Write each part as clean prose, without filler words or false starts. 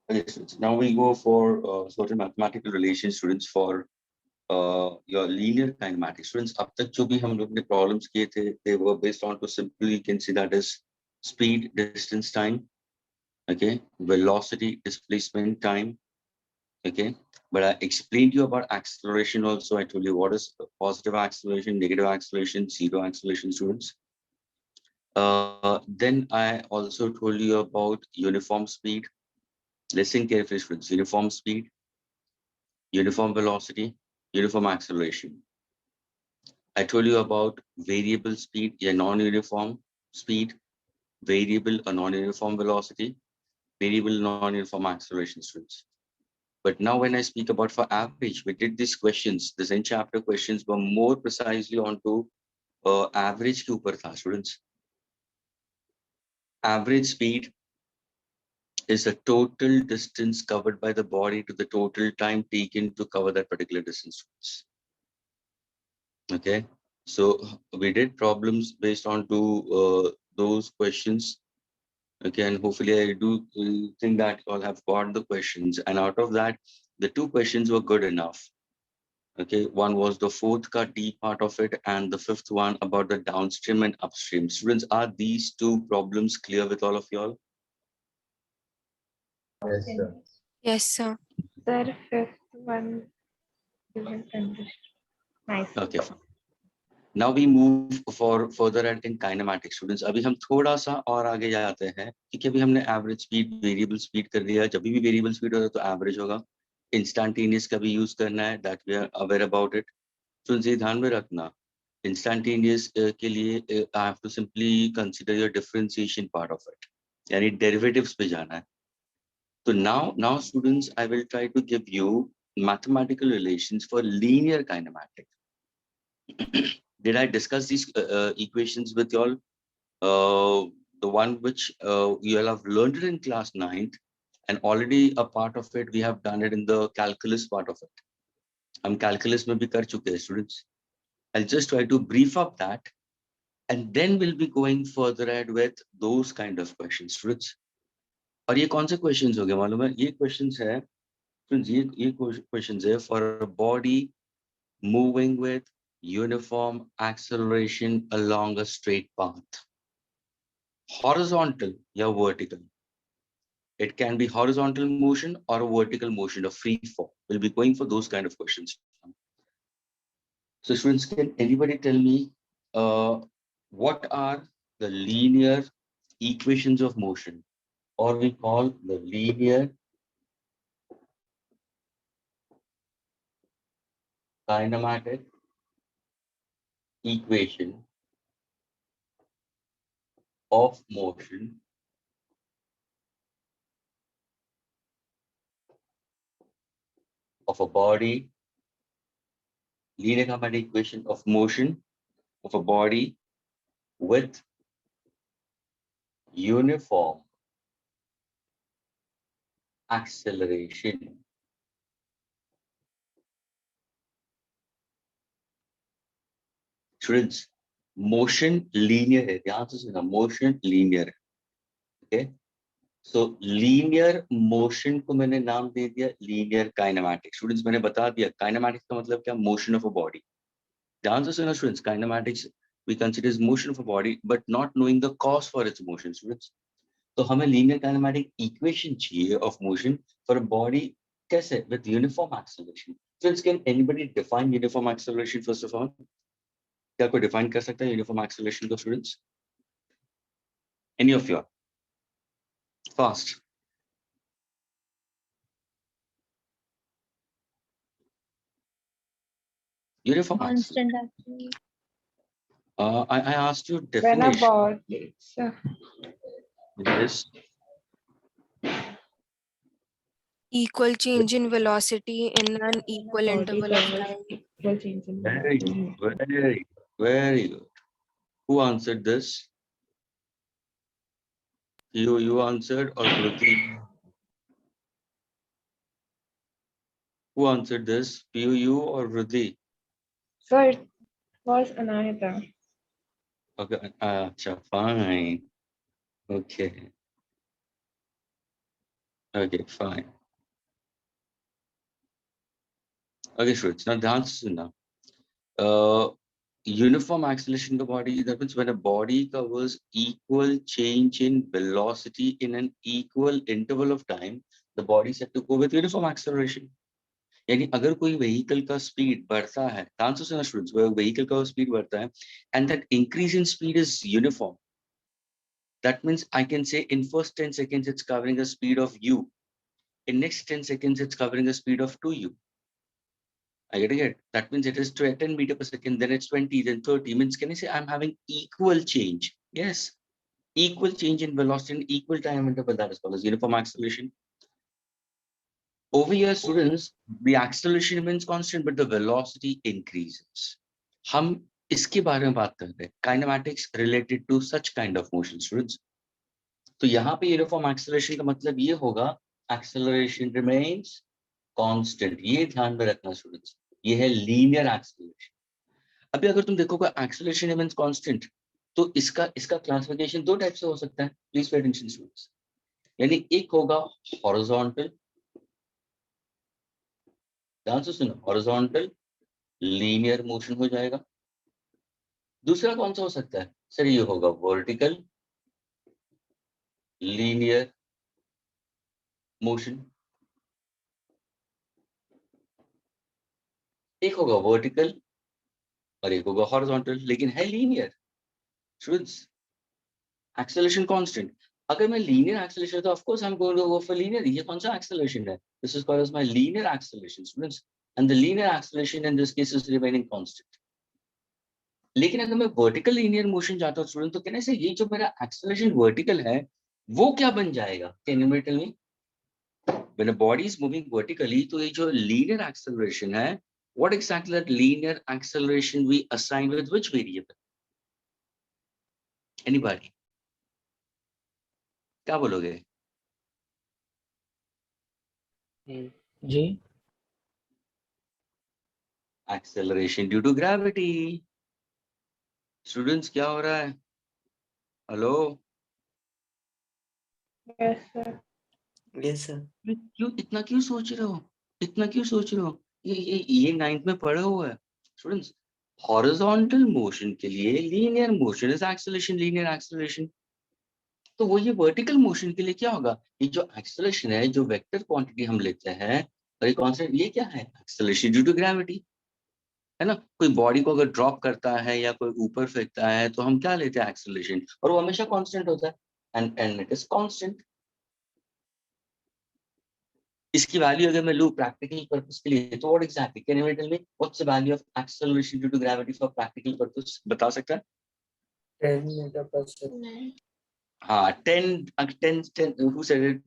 Okay, students. Now we go for certain mathematical relations, students, for your linear kinematics. Students, अब तक जो भी हम लोग ने problems किए थे, they were based on to simply you can see that is speed, distance, time. Okay, velocity, displacement, time. Okay, but I explained you about acceleration also. I told you what is positive acceleration, negative acceleration, zero acceleration, students. Then I also told you about uniform speed. Listen carefully, students. Uniform speed, uniform velocity, uniform acceleration. I told you about variable speed, a non-uniform speed, variable or non-uniform velocity, variable non-uniform acceleration, students. But now when I speak about for average, we did these questions, the Zen chapter questions were more precisely onto average के ऊपर था, students. Average speed is the total distance covered by the body to the total time taken to cover that particular distance. Okay, so we did problems based on those questions. Okay, and hopefully I do think that you all have got the questions, and out of that, the two questions were good enough. Okay, one was the fourth cut D part of it, and the fifth one about the downstream and upstream. Students, are these two problems clear with all of y'all? Yes, sir. Yes, sir. Sir, fifth one isn't understood. Nice. Okay, fine. Now we move for further at in kinematics, students. अभी हम थोड़ा सा और आगे जाते हैं, क्योंकि अभी हमने एवरेज स्पीड, वेरिएबल स्पीड कर दिया. जब भी वेरिएबल स्पीड होगा तो एवरेज होगा. इंस्टेंटेनियस का भी यूज करना है, that we are aware about it. Students, ये ध्यान में रखना, इंस्टेंटेनियस के लिए I have to simply consider your differentiation part of it, यानी डेरिवेटिव्स पे जाना है. So now students, I will try to give you mathematical relations for linear kinematic. Did I discuss these equations with you all? The one which you all have learned it in class 9th, and already a part of it we have done it in the calculus part of it. हम calculus में भी कर चुके हैं, students. I'll just try to brief up that, and then we'll be going further ahead with those kind of questions, students. और ये कौन से questions हो गए मालूम है? ये questions है, students, ये questions है for a body moving with uniform acceleration along a straight path. Horizontal or vertical. It can be horizontal motion or a vertical motion, a free fall. We'll be going for those kind of questions. So students, can anybody tell me what are the linear equations of motion, or we call the linear kinematic equation of motion of a body, linear kinematic equation of motion of a body with uniform acceleration. Students, motion linear है, ध्यान से सुना, motion linear. Okay, so linear motion को मैंने नाम दे दिया linear kinematics. Students, मैंने बता दिया kinematics का मतलब क्या, motion of a body. ध्यान से सुना students, kinematics we consider as motion of a body, but not knowing the cause for its motion, students. तो हमें linear kinematic equation चाहिए of motion for a body कैसे, with uniform acceleration. Students, can anybody define uniform acceleration first of all? क्या कोई define कर सकता है uniform acceleration को, students? Any of you? Fast. Uniform Constant acceleration. actually. I asked you When a definition. body. So, Yes. Equal change in velocity in an equal body interval of covers time. equal change in Very good. velocity. Very good. Very good. Who answered this? You answered, or Kruti? Who answered this? You or Rudy? So it was Anahita. Okay, fine. Okay. Okay, fine. Okay, students, now ध्यान से सुनना. Uniform acceleration in the body, that means when a body covers equal change in velocity in an equal interval of time, the body is said to go with uniform acceleration. यानी अगर कोई vehicle का speed बढ़ता है, ध्यान से सुनना students, vehicle का स्पीड बढ़ता है and that increase in speed is uniform, that means I can say in first 10 seconds it's covering a speed of u, in next 10 seconds it's covering a speed of 2u. I get it. That means it is 10 meter per second, then it's 20, then 30. Means can I say I'm having equal change? Yes, equal change in velocity in equal time interval, that is called as uniform acceleration. Over here, students, the acceleration remains constant, but the velocity increases. हम इसके बारे में बात कर रहे हैं, kinematics related to such kind of motion, students. तो यहाँ पे uniform acceleration का मतलब ये होगा, acceleration remains constant. ये ध्यान में रखना students. ये है linear acceleration. अभी अगर तुम देखोगे acceleration remains constant, तो इसका क्लासिफिकेशन दो टाइप से हो सकता है. Please pay attention students. यानी एक होगा हॉरिजॉन्टल, ध्यान से सुनो, हॉरिजॉन्टल लीनियर मोशन हो जाएगा. दूसरा कौन सा हो सकता है सर? ये होगा वर्टिकल लीनियर मोशन. एक होगा वर्टिकल और एक होगा हॉरिजॉन्टल, लेकिन है लीनियर. Students, acceleration constant. अगर मैं लीनियर एक्सेलरेशन तो of course I am going to go for linear. ये कौन सा एक्सेलरेशन है? This is called as my linear acceleration students, and the linear acceleration in this case is remaining constant. लेकिन अगर मैं वर्टिकल लीनियर मोशन जाता हूं student, तो कहने से ये जो मेरा एक्सेलरेशन वर्टिकल है वो क्या बन जाएगा? Can you tell me? When a body is moving vertically, तो ये जो linear acceleration है, what exactly that linear acceleration we assign with which variable? Anybody? क्या बोलोगे? जी. Acceleration due to gravity. Students, क्या हो रहा है? Hello? Yes, sir. Yes sir. क्यों इतना क्यों सोच रहे हो? इतना क्यों सोच रहे हो? ये 9th में पढ़ा हुआ है. Students, horizontal motion के लिए linear motion is acceleration, linear acceleration. तो वो ये वर्टिकल मोशन के लिए क्या होगा? ये जो एक्सेलरेशन है, जो वेक्टर क्वांटिटी हम लेते हैं, और ये कांस्टेंट, ये क्या है? एक्सेलरेशन ड्यू टू ग्रेविटी, है ना? कोई बॉडी को अगर ड्रॉप करता है या कोई ऊपर फेंकता है तो हम क्या लेते हैं? एक्सेलरेशन, और वो हमेशा कांस्टेंट होता है, एंड इट इज कांस्टेंट. इसकी वैल्यू अगर मैं लूं प्रैक्टिकल पर्पस के लिए, तो what exactly can you tell me what's the value of acceleration due to gravity for practical purpose? बता सकता है? 10 meter per second. हाँ, 10 who said it?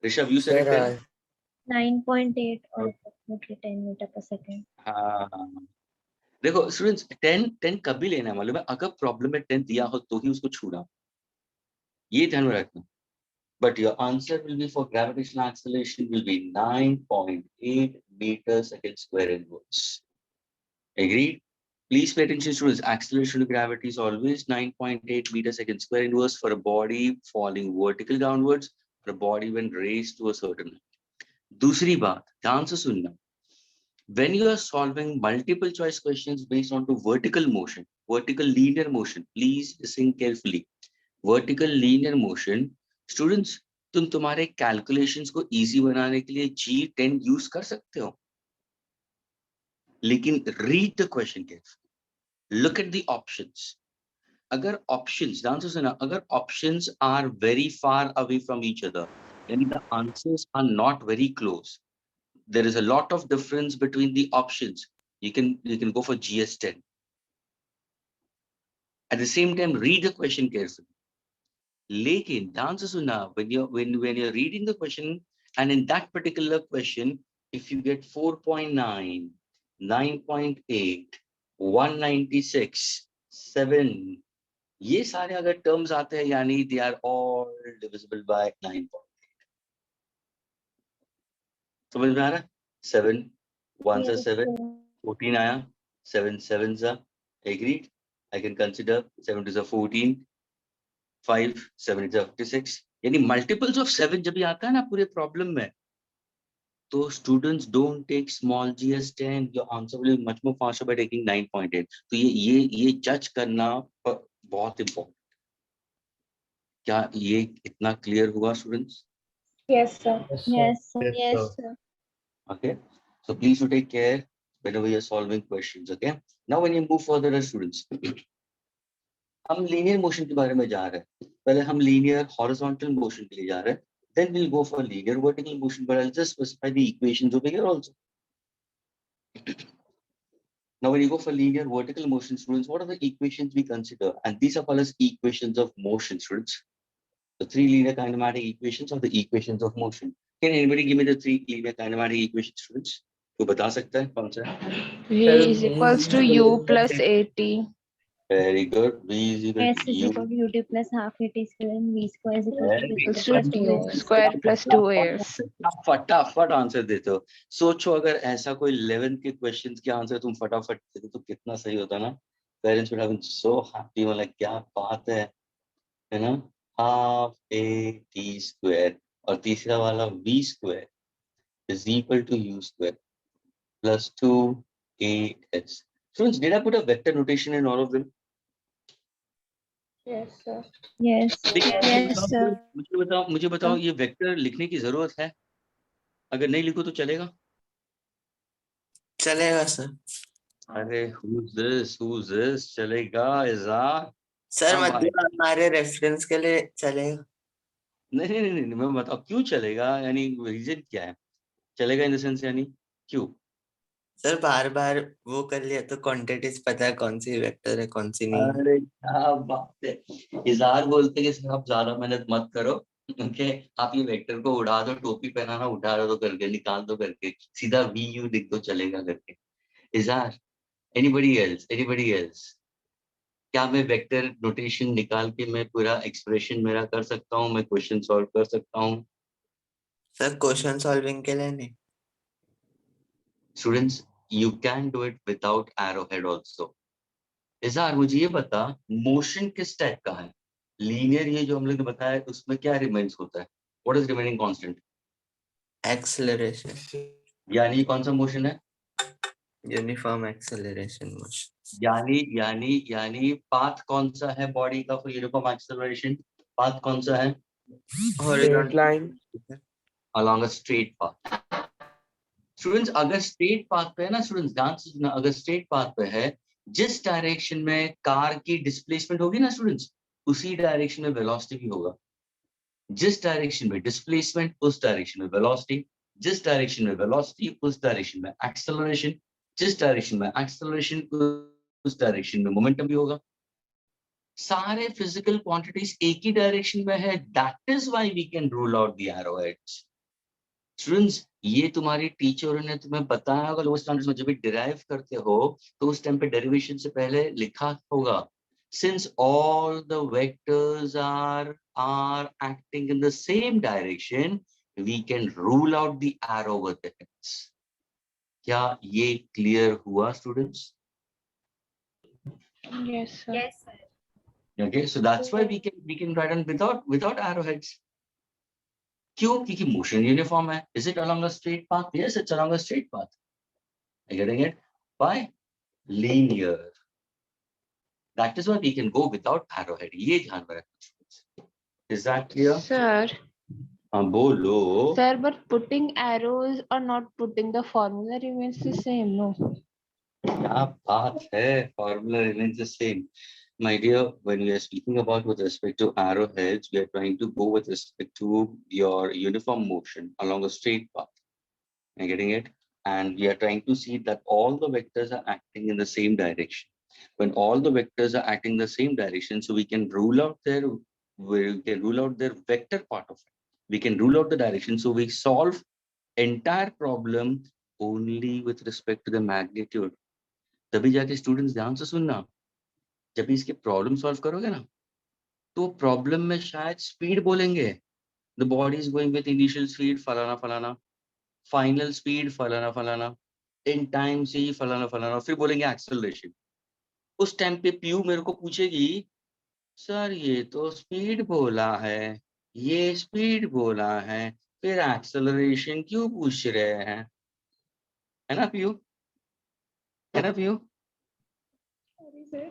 Rishabh, you said it? Sir, 10? 9.8 or approximately 10 meter per second. हाँ, देखो students, 10 कभी लेना है मालूम है? अगर प्रॉब्लम में 10 दिया हो तो ही उसको छूना, ये ध्यान में रखना. But your answer will be for gravitational acceleration will be 9.8 meters second square inverse. Agreed? Please pay attention students. Acceleration to gravity is always 9.8 meters second square inverse for a body falling vertical downwards, for a body when raised to a certain height. दूसरी बात ध्यान से सुनना. When you are solving multiple choice questions based on to vertical motion, vertical linear motion, please listen carefully. Vertical linear motion, students, तुम तुम्हारे calculations को easy बनाने के लिए G10 यूज कर सकते हो, लेकिन read the question carefully, look at the options. अगर ऑप्शंस, ध्यान से सुना, अगर options are very far away from each other, यानी the answers are not very close, there is a lot of difference between the options, you can go for GS10. At the same time, read the question carefully. लेकिन ध्यान से सुना, when you're reading the question and in that particular question, if you get 4.9, 9.8, 196, 7, ये सारे अगर terms आते हैं, यानी they are all divisible by 9.8. समझ में आ रहा है? 7 1 से 7, 14 आया, 7 7s are agreed. I can consider 7 to the 14, 5 7 56, यानी मल्टीपल्स ऑफ 7 जब भी आता है ना पूरे प्रॉब्लम में, तो students don't take small g as 10, your answer will be much more faster by taking 9.8. तो ये जज करना बहुत इम्पोर्टेंट. क्या ये इतना क्लियर हुआ students? Yes, sir. Yes, sir. Yes, sir. Okay, so please do take care whenever you're solving questions. Okay, now when you move further as students, हम लीनियर मोशन के बारे में जा रहे हैं. पहले हम लीनियर हॉरिजॉन्टल मोशन के लिए जा रहे हैं, then we'll go for linear vertical motion, but I'll just specify the equations over here also. Now when you go for linear vertical motion, students, what are the equations we consider? And these are called as equations of motion, students. The three linear kinematic equations are the equations of motion. Can anybody give me the three linear kinematic equations, students? कोई बता सकता है कौन सा है? V is equals to U plus AT. Very good. V is equal S to is U. equal to UT plus half AT square and V square is equal to Very V good. square plus 2 U square plus 2AS. फटाफट answer देते हो. सोचो अगर ऐसा कोई 11 के questions के answer तुम फटाफट देते तो कितना सही होता ना. Parents would have been so happy. मतलब क्या बात है ना. हाफ ए टी स्क्वायर और तीसरा वाला v square is equal to u square plus 2as. Students, did I put a vector notation in all of them? Yes, sir. Yes. Yes, sir. मुझे बताओ ये वेक्टर लिखने की जरूरत है? अगर नहीं लिखो तो चलेगा? चलेगा सर. अरे who's this चलेगा इज़ार? सर हाँ भाई. मतलब हमारे रेफरेंस के लिए चलेगा. नहीं मैं बताओ क्यों चलेगा, यानी रीजन क्या है? चलेगा इन द सेंस यानी क्यों? सर बार बार वो कर लिया तो क्वांटिटीज पता है कौन सी वेक्टर है कौन सी नहीं. अरे क्या बात है. इज़हार बोलते कि सर आप ज्यादा मेहनत मत करो. ओके, आप ये वेक्टर को उड़ा दो, टोपी पहनाना उठा दो करके, निकाल दो करके, सीधा वी यू लिख दो चलेगा करके. इज़हार, एनीबडी एल्स, क्या मैं वेक्टर नोटेशन निकाल के मैं पूरा एक्सप्रेशन मेरा कर सकता हूँ, मैं क्वेश्चन सॉल्व कर सकता हूँ? सर क्वेश्चन सॉल्विंग के लिए नहीं. Students, you can do it without arrowhead also. इज़हार मुझे ये बता, मोशन किस टाइप का है? लीनियर ये जो हम लोग ने बताया उसमें क्या रिमेन्स होता है? What is remaining constant? Acceleration. यानी कौन सा मोशन है? Uniform acceleration motion. यानी पाथ कौन सा है बॉडी का फॉर यूनिफॉर्म एक्सेलरेशन? पाथ कौन सा है? Horizontal line. Along a straight path. Students, अगर स्ट्रेट पाथ पे है ना, स्टूडेंट्स ध्यान से सुनना, अगर स्ट्रेट पाथ पे है, जिस डायरेक्शन में कार की डिस्प्लेसमेंट होगी ना स्टूडेंट्स, उसी डायरेक्शन में वेलोसिटी भी होगा. जिस डायरेक्शन में डिस्प्लेसमेंट उस डायरेक्शन में वेलोसिटी, जिस डायरेक्शन में वेलोसिटी उस डायरेक्शन में एक्सेलरेशन, जिस डायरेक्शन में एक्सेलरेशन उस डायरेक्शन में मोमेंटम भी होगा. सारे फिजिकल क्वांटिटीज एक ही डायरेक्शन में है. That is why we can rule out the arrowheads. Students, ये तुम्हारी टीचर ने तुम्हें बताया होगा लोअर स्टैंडर्ड्स में, जब भी डिराइव करते हो तो उस टाइम पे डेरिवेशन से पहले लिखा होगा, since all the vectors are acting in the same direction, we can rule out the arrow with the heads. क्या ये क्लियर हुआ students? Yes, sir. Yes, sir. Okay, so that's why we can write on without arrowheads. क्यों? क्योंकि motion uniform है. Is it along a straight path? Yes, it's along a straight path. Are you getting it? By linear. That is why we can go without arrowhead. ये ध्यान में रखना. Is that clear? Sir. हाँ बोलो. Sir, but putting arrows or not putting the formula remains the same, no? क्या बात है, formula remains the same. My dear, when we are speaking about with respect to arrowheads, we are trying to go with respect to your uniform motion along a straight path. Are you getting it? And we are trying to see that all the vectors are acting in the same direction. When all the vectors are acting in the same direction, so we can rule out their vector part of it. We can rule out the direction, so we solve entire problem only with respect to the magnitude. तभी जाके students ध्यान से सुनना, जब इसके problem solve करोगे ना, तो प्रॉब्लम में शायद स्पीड बोलेंगे, the body is going with initial speed फलाना फलाना, फाइनल स्पीड फलाना फलाना, इन टाइम से फलाना फलाना, फिर बोलेंगे एक्सेलरेशन. उस टाइम पे पीयू मेरे को पूछेगी सर ये तो स्पीड बोला है, ये स्पीड बोला है, फिर एक्सेलरेशन क्यों पूछ रहे हैं? है ना पीयू? है ना Piyu? Sorry, sir.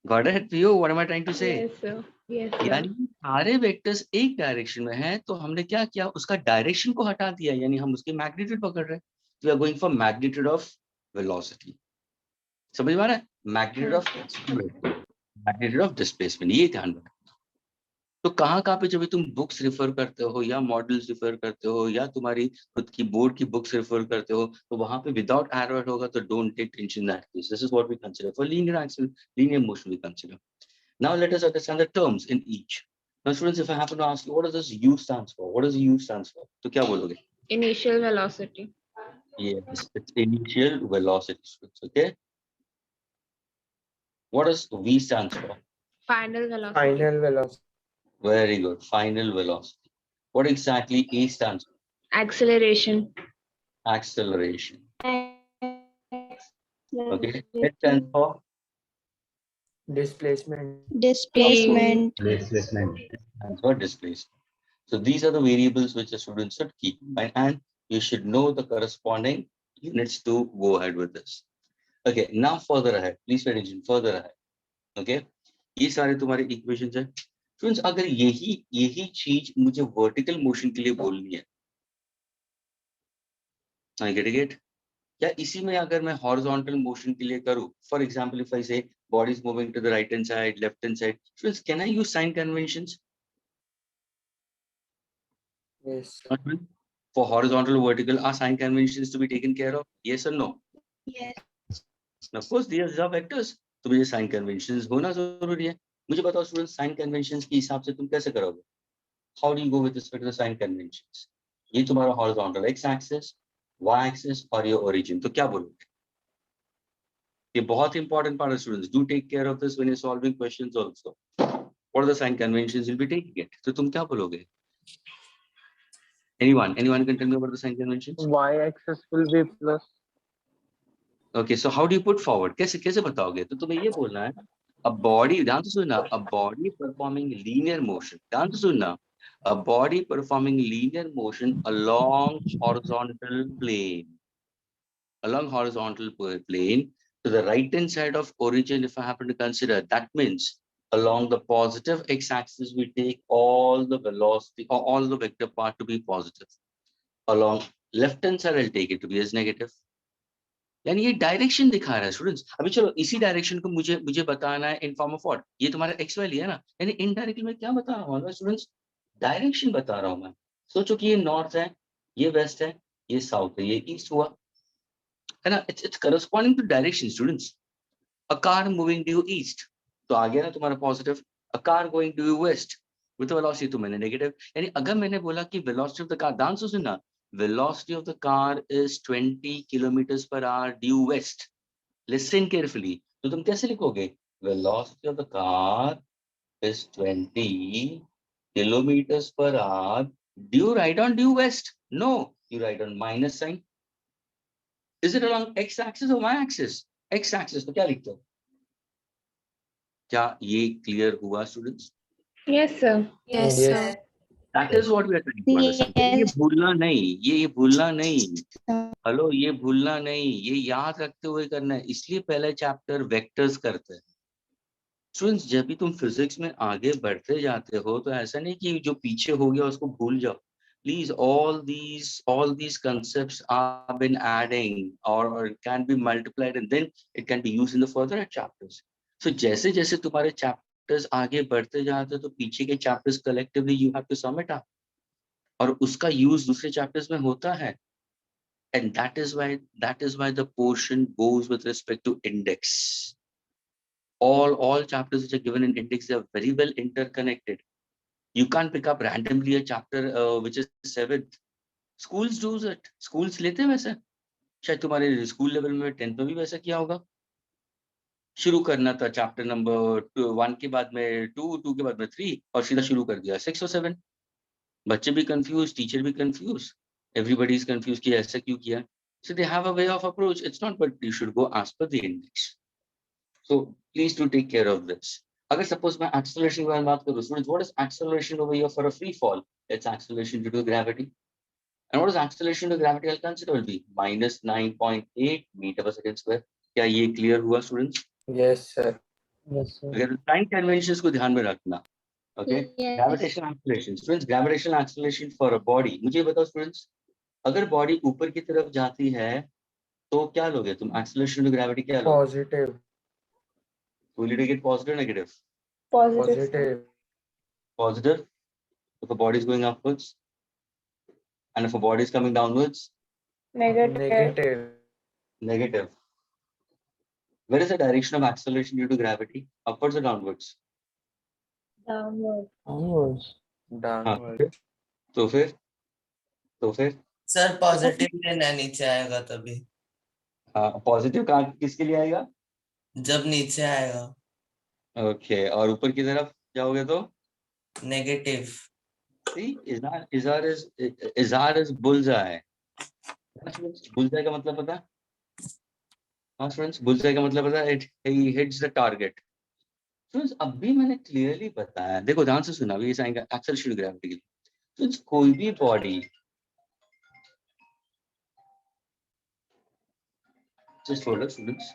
Got it, Piyu? What am I trying to say? Yes, sir. Yes, sir. यानी सारे वेक्टर्स एक डायरेक्शन में हैं, तो हमने क्या किया, उसका डायरेक्शन को हटा दिया, यानी हम उसकी मैग्नीट्यूड पकड़ रहे हैं। We are going for magnitude of velocity. समझ में आ रहा है? Magnitude of magnitude of displacement, ये ध्यान रखना। तो कहाँ पे जब भी तुम बुक्स रिफर करते हो या मॉडल्स रिफर करते हो या तुम्हारी खुद की बोर्ड की बुक्स रिफर करते हो, तो वहां पे विदाउट एरो होगा, तो don't take tension that case. This is what we consider for linear axle, linear motion we consider. Now let us understand the terms in each. Now students, if I happen to ask you, what does this U stands for? What does U stands for? तो क्या बोलोगे? Initial velocity. Yes, it's initial velocity, students. Okay. What does V stands for? Final velocity. Final velocity. Very good. Final velocity. What exactly A stands for? Acceleration. Acceleration. Okay. It stands for Displacement. Displacement. displacement. It stands for displacement. So these are the variables which the students should keep in mind, and you should know the corresponding units to go ahead with this. Okay, now further ahead, please pay attention, further ahead. Okay, ये सारे तुम्हारे equations हैं। Students, अगर यही चीज मुझे vertical motion के लिए बोलनी है, I get it? क्या इसी में अगर मैं हॉरिजॉन्टल मोशन के लिए करूं, for example if I say body is moving to the right hand side, left hand side, students can I use sign conventions? Yes. For horizontal, vertical, are sign conventions to be taken care of? Yes or no? Yes. Of course, these are vectors. तो मुझे sign conventions होना जरूरी है। मुझे बताओ students, sign conventions के हिसाब से तुम कैसे करोगे? How do you go with respect to the sign conventions? ये तुम्हारा horizontal X axis, Y axis और ये ओरिजिन, तो क्या बोलोगे? ये बहुत इंपॉर्टेंट पार्ट है students, do take care of this when you solving questions also. What are the sign conventions will be taking it? तो तुम क्या बोलोगे? Anyone can tell me about the sign conventions? Y-axis will be plus. Okay, so how do you put forward? कैसे बताओगे? तो तुम्हें ये बोलना है, a body, ध्यान से सुनना, a body performing linear motion, ध्यान से सुनना, a body performing linear motion along horizontal plane to the right hand side of origin. If I happen to consider, that means along the positive x-axis we take all the velocity or all the vector part to be positive. Along left hand side I'll take it to be as negative. यानी ये direction दिखा रहा है students. अभी चलो इसी direction को मुझे बताना है इन फॉर्म ऑफ व्हाट, ये तुम्हारा एक्स वाई है ना, यानी इनडायरेक्टली मैं क्या बता रहा हूँ स्टूडेंट्स? डायरेक्शन बता रहा हूँ मैं। सोचो कि ये नॉर्थ है, ये वेस्ट है, ये साउथ है, ये ईस्ट हुआ, है ना? It's corresponding to direction students. A car moving due east, तो आ गया ना तुम्हारा positive. A car going due west with velocity, तो मैंने नेगेटिव। यानी अगर मैंने बोला कि वेलोसिटी ऑफ द कार, ध्यान से सुनना, velocity of the car is 20 kilometers per hour due west. Listen carefully. तो तुम कैसे लिखोगे? Velocity of the car is 20 kilometers per hour due right on due west. No, you write on minus sign. Is it along x-axis or y-axis? X-axis, तो क्या लिखते हो? क्या ये क्लियर हुआ students? Yes, sir. Yes, Yes. sir. That is what we are trying to understand. ये भूलना नहीं, ये भूलना नहीं। हेलो, ये भूलना नहीं, ये याद रखते हुए करना है। इसलिए पहले चैप्टर वेक्टर्स करते हैं स्टूडेंट्स। जब भी तुम फिजिक्स में आगे बढ़ते जाते हो, तो ऐसा नहीं कि जो पीछे हो गया उसको भूल जाओ। Please, all these concepts are been adding or it can be multiplied and then it can be used in the further chapters. So जैसे जैसे तुम्हारे चैप्टर्स आगे बढ़ते जाते हो, तो पीछे के chapters collectively you have to sum it up, और उसका यूज दूसरे चैप्टर्स में होता है। And that is why the portion goes with respect to index. All chapters which are given in index, they are very well interconnected. You can't pick up randomly a chapter which is 7th. Schools do it. Schools लेते हैं वैसे। शायद तुम्हारे school level में 10th में भी वैसा किया होगा। शुरू करना था चैप्टर नंबर 1 के बाद में 2 के बाद में 3 और सीधा शुरू कर दिया 6 और 7। बच्चे भी कंफ्यूज, टीचर भी कंफ्यूज, everybody is confused कि ऐसा क्यों किया। So they have a way of approach. It's not, but you should go as per the index. So please do take care of this. अगर सपोज मैं acceleration के बारे में बात करूं, students, what is acceleration over here for a free fall? It's acceleration due to gravity. And what is acceleration to gravity? I consider will be -9.8 meter per second square. क्या ये clear हुआ students? Yes, sir. Yes, sir. अगर sign conventions को ध्यान में रखना. Okay, Yes. Gravitational acceleration. Students, gravitational acceleration for a body, मुझे बताओ स्टूडेंट्स, अगर बॉडी ऊपर की तरफ जाती है तो क्या लोगे तुम? एक्सेलरेशन टू ग्रेविटी क्या लोगे? Positive. Will you take it positive or negative? Positive. Positive. If a body is going upwards, and if a body is coming downwards, Negative. negative. Where is the direction of acceleration due to gravity? Upwards or downwards? Downward. Downwards. Downward. तो फिर sir positive लेना नीचे आएगा तभी. हाँ, positive कहाँ किसके लिए आएगा? जब नीचे आएगा. ओके, और ऊपर की तरफ जाओगे तो negative. see, Izar is bullseye. Bullseye का मतलब पता? हाँ स्टूडेंट्स, बुलजाई का मतलब पता? It he hits the target. Students, अब भी मैंने क्लियरली बताया, देखो ध्यान से सुना, अभी ये आएगा एक्सेलरेशन टू ग्रेविटी के लिए. स्टूडेंट्स, कोई भी body, just hold up students.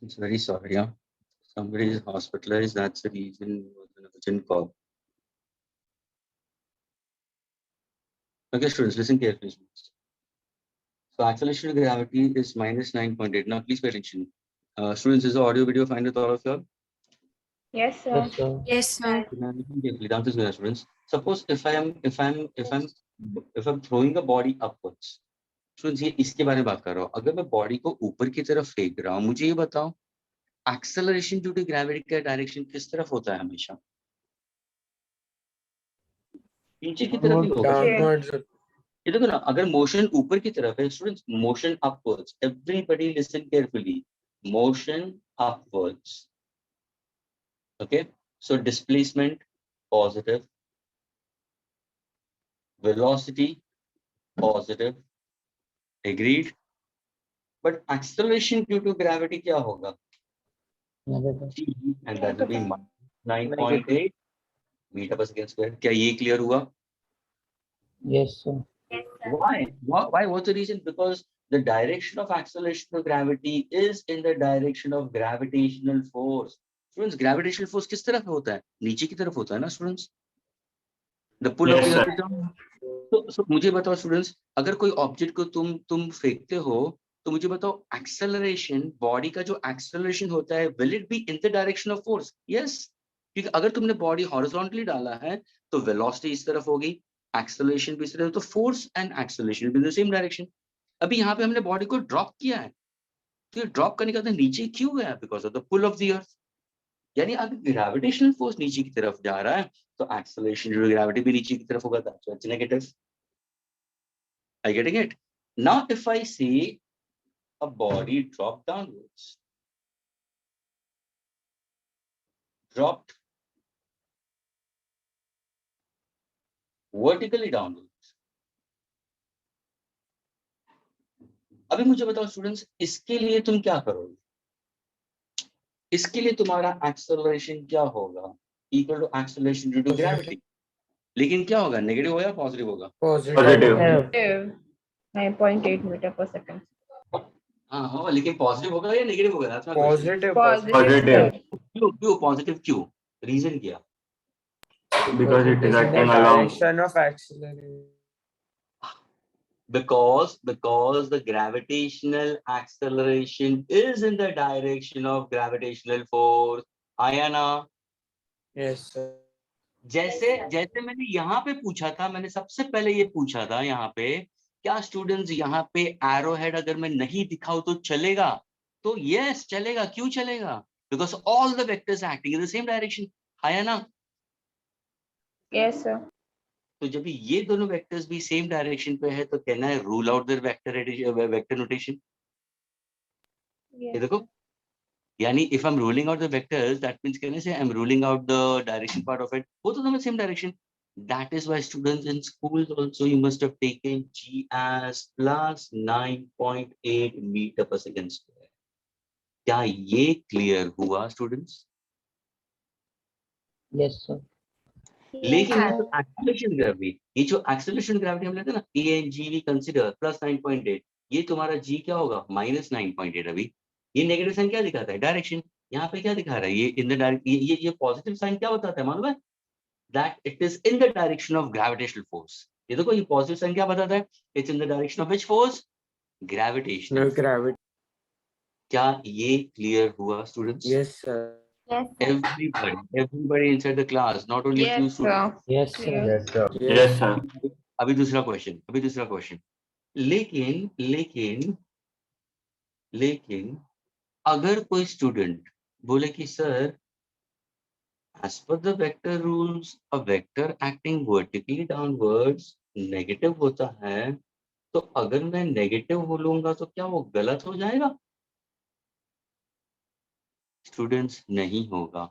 It's very sorry, yeah. Somebody is hospitalized. That's the reason it was an urgent call. Okay, students, listen carefully. Students. So acceleration of gravity is minus 9.8. Now, please pay attention. Students, is the audio video fine with all of you all? Yes, sir. Yes, sir. Yes, sir. Down to zero, students. Suppose if I'm throwing a body upwards. Students, ये इसके बारे में बात कर रहा हूँ. अगर मैं बॉडी को ऊपर की तरफ फेंक रहा हूँ, मुझे ये बताओ, एक्सेलरेशन ड्यू टू ग्रेविटी का डायरेक्शन किस तरफ होता है हमेशा? नीचे की तरफ ही होगा. ये देखो ना, अगर मोशन ऊपर की तरफ है, students, motion upwards. Everybody listen carefully. Motion upwards. Okay, so displacement positive, velocity positive, agreed. But acceleration due to gravity क्या होगा? Negative. And that will be 9.8 meter per second square. क्या ये clear हुआ? Yes, sir. Why? What's the reason? Because the direction of acceleration of gravity is in the direction of gravitational force. Students, gravitational force किस तरफ होता है? नीचे की तरफ होता है ना, students? The pull of the earth is down. So मुझे बताओ students, अगर कोई ऑब्जेक्ट को तुम फेंकते हो, तो मुझे बताओ एक्सेलरेशन, बॉडी का जो एक्सेलरेशन होता है, will it be in the direction of force? Yes, क्योंकि अगर तुमने बॉडी हॉरिजॉन्टली डाला है, तो वेलोसिटी इस तरफ होगी, एक्सेलरेशन भी इस तरफ, तो फोर्स एंड एक्सेलरेशन भी इन द सेम डायरेक्शन. अभी यहाँ पे हमने बॉडी को ड्रॉप किया है, तो ये ड्रॉप करने का तो नीचे क्यों गया? Because of the pull of the earth. यानी अगर ग्रेविटेशनल फोर्स नीचे की तरफ जा रहा है, तो एक्सेलरेशन ड्यू टू ग्रेविटी भी नीचे की तरफ होगा. That's why it's negative. Are you getting it? Now, if I see a body drop downwards, dropped vertically downwards. अभी मुझे बताओ स्टूडेंट्स, इसके लिए तुम क्या करोगे? इसके लिए तुम्हारा एक्सेलरेशन क्या होगा? Equal to acceleration due to gravity. लेकिन क्या होगा? नेगेटिव होगा या पॉजिटिव होगा? पॉजिटिव. 9.8 meter per second. हाँ हाँ, लेकिन पॉजिटिव होगा या नेगेटिव होगा? That's my question. Positive. क्यों पॉजिटिव क्यों? रीजन क्या? Because it is acting along. Of acceleration. Because the gravitational acceleration is in the direction of gravitational force. आया ना? Yes, sir. जैसे मैंने यहाँ पे पूछा था, मैंने सबसे पहले ये पूछा था यहाँ पे, क्या स्टूडेंट्स यहाँ पे एरो हेड अगर मैं नहीं दिखाऊं तो चलेगा? तो यस चलेगा. क्यों चलेगा? Because all the vectors acting in the same direction. आया ना? Yes, sir. तो जब ये दोनों वेक्टर्स भी सेम डायरेक्शन पे है, तो can I rule out their vector notation? ये देखो, यानी if I am ruling out the vectors, that means can I say I am ruling out the direction part of it. वो तो दोनों same direction. That is why students in schools also you must have taken G as plus 9.8 meter per second square. क्या ये clear हुआ students? Yes, sir. लेकिन ये जो acceleration gravity हम लेते हैं ना, A and G we consider plus 9.8, ये तुम्हारा G क्या होगा? minus 9.8. अभी ये नेगेटिव साइन क्या दिखाता है? डायरेक्शन. यहाँ पे क्या दिखा रहा है? ये इन द डायरेक्ट, ये पॉजिटिव साइन क्या बताता है मालूम है? That it is in the direction of gravitational force. ये देखो, ये पॉजिटिव साइन क्या बताता है? It's in the direction of which force? Gravitational. No gravity. क्या ये क्लियर हुआ students? Yes, sir. Yes, Everybody inside the class, not only few yes, students. sir. Yes, sir. Yes, sir. Yes. Yes, sir. अभी दूसरा question. लेकिन अगर कोई student बोले कि sir, as per the vector rules, a vector acting vertically downwards negative होता है, तो अगर मैं नेगेटिव बोलूंगा तो क्या वो गलत हो जाएगा? स्टूडेंट्स, नहीं होगा.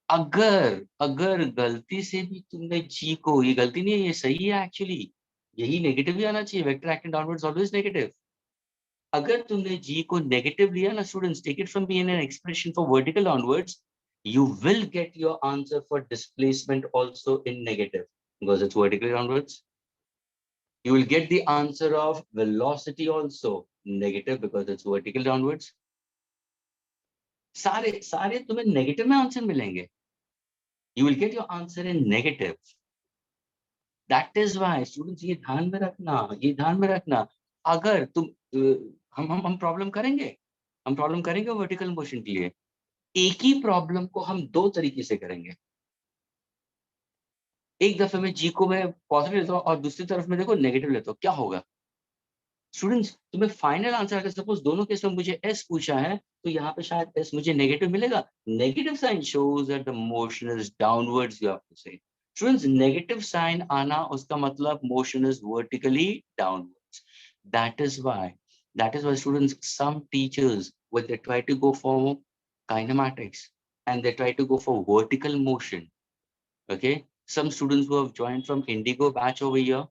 अगर गलती से भी तुमने जी को, ये गलती नहीं है, ये सही है एक्चुअली, यही नेगेटिव ही आना चाहिए. Vector acting downwards always negative. अगर तुमने जी को नेगेटिव लिया ना students, take it from being an expression for vertical downwards, you will get your answer for displacement also in negative because it's vertically downwards. You will get the answer of velocity also negative because it's vertical downwards. सारे सारे तुम्हें negative में answer मिलेंगे. You will get your answer in negative. That is why students ये ध्यान में रखना. अगर तुम हम प्रॉब्लम करेंगे, वर्टिकल मोशन के लिए. एक ही प्रॉब्लम को हम दो तरीके से करेंगे. एक दफे में जी को मैं पॉजिटिव लेता हूँ और दूसरी तरफ में देखो नेगेटिव लेता हूँ, क्या होगा? स्टूडेंट्स तुम्हें फाइनल आंसर अगर सपोज दोनों केस में मुझे एस पूछा है तो यहाँ पे शायद एस मुझे नेगेटिव मिलेगा. Negative sign shows that the motion is downwards, you have to say. Students negative sign आना उसका मतलब motion is vertically downwards. That is why students some teachers when they try to go for kinematics and they try to go for vertical motion. Okay, some students who have joined from Indigo batch over here,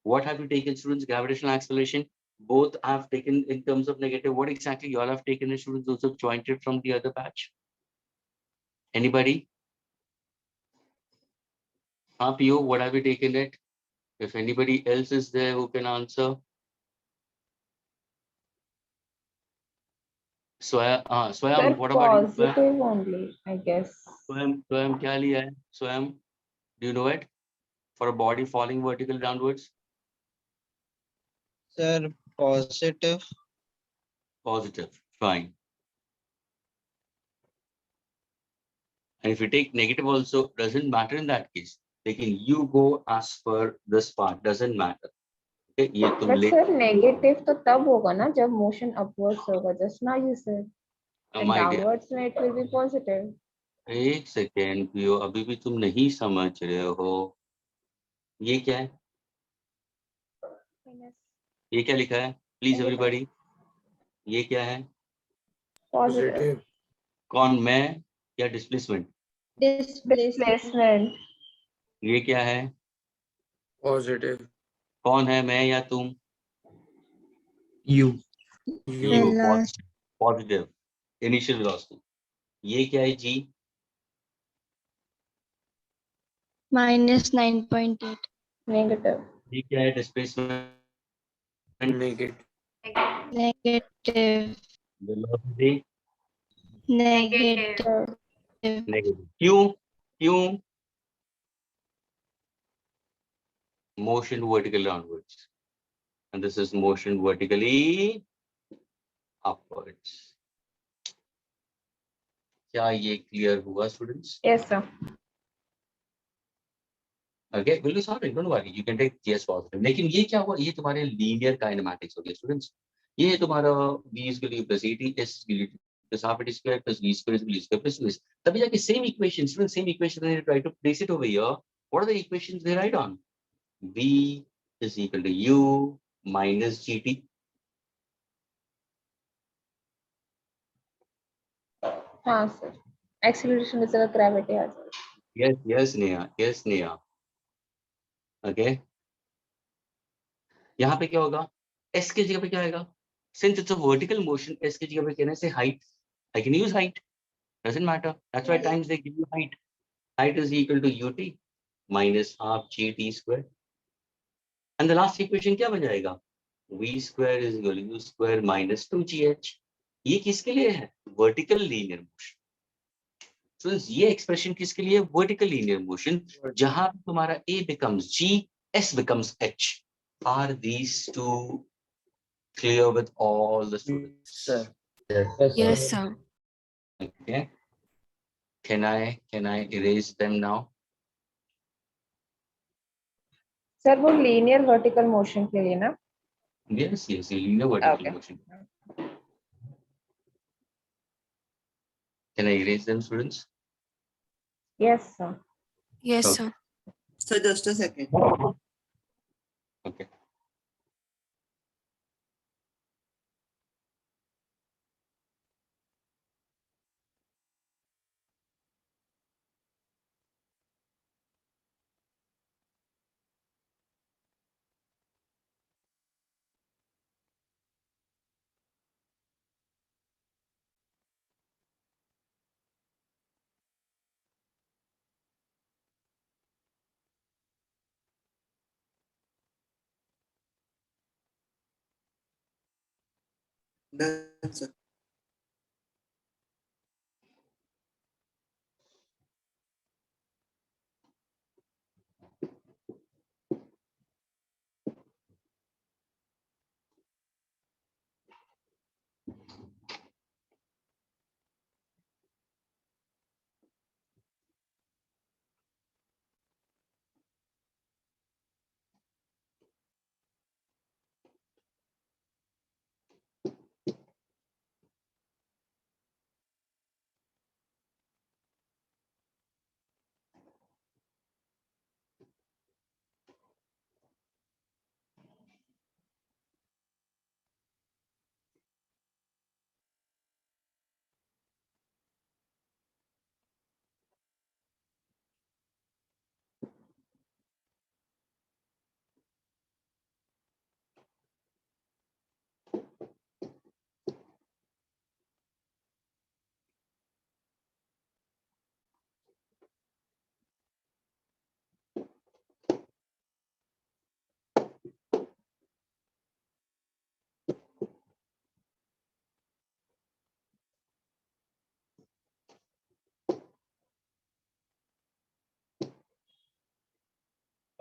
what have you taken, students? Gravitational acceleration. Both have taken in terms of negative. What exactly you all have taken as students also joined it from the other batch? Anybody? Up you, what have you taken it? If anybody else is there who can answer. Swayam, Sir, what about you? positive only, I guess. Swayam क्या लिया है? Swayam, do you know it? For a body falling vertical downwards? Sir, positive. Positive, fine. And if you take negative also, doesn't matter in that case. Lekin you go as per this part, doesn't matter. Okay, ये तुम But ले. sir, negative तो तब होगा ना जब motion upwards होगा. Just now you said. And My dear, downwards में it will be positive. एक सेकेंड पियो, अभी भी तुम नहीं समझ रहे हो. ये क्या है? ये क्या लिखा है? प्लीज एवरीबॉडी, ये क्या है? Positive. कौन, मैं या डिस्प्लेसमेंट? Displacement. ये क्या है? Positive. कौन है, मैं या तुम? You. You. Positive initial velocity. ये क्या है जी? -9.8. Negative. ये क्या है? Displacement. Negative. Negative. Velocity Negative. Negative. क्यों? Motion vertical downwards, and this is motion vertically upwards. क्या ये क्लियर हुआ students? Yes, sir. Okay, will you solve it? Don't worry, you can take yes positive. लेकिन ये क्या हुआ? ये तुम्हारे लीनियर काइनेमैटिक्स हो गए स्टूडेंट्स. ये तुम्हारा v is equal to plus at, s is equal to plus half at square plus v square is equal to square plus 2s. तभी जाके same equation, students, same equation, when you try to place it over here, what are the equations they write on? v is equal to u minus gt. हाँ sir. Acceleration की जगह gravity आ जाएगी. yes Neha. Okay, यहाँ पे क्या होगा? s की जगह पे क्या आएगा? Since it's a vertical motion, s की जगह पे कहना है height. I can use height. Doesn't matter. That's why times they give you height. Height is equal to ut minus half gt square. And the last equation क्या बन जाएगा? v square is equal to u square minus 2gh. ये किसके लिए है? Vertical linear motion. So ये expression किसके लिए? Vertical linear motion. जहां तुम्हारा a becomes g, s becomes h. Are these two clear with all the students? Sir. Yes, sir. Okay. Can I erase them now? Sir, वो linear vertical motion के लिए ना? Yes, linear vertical Okay. motion. Can I erase them, students? Yes, sir. Yes, Okay. sir. So just a second. Okay. Done, sir.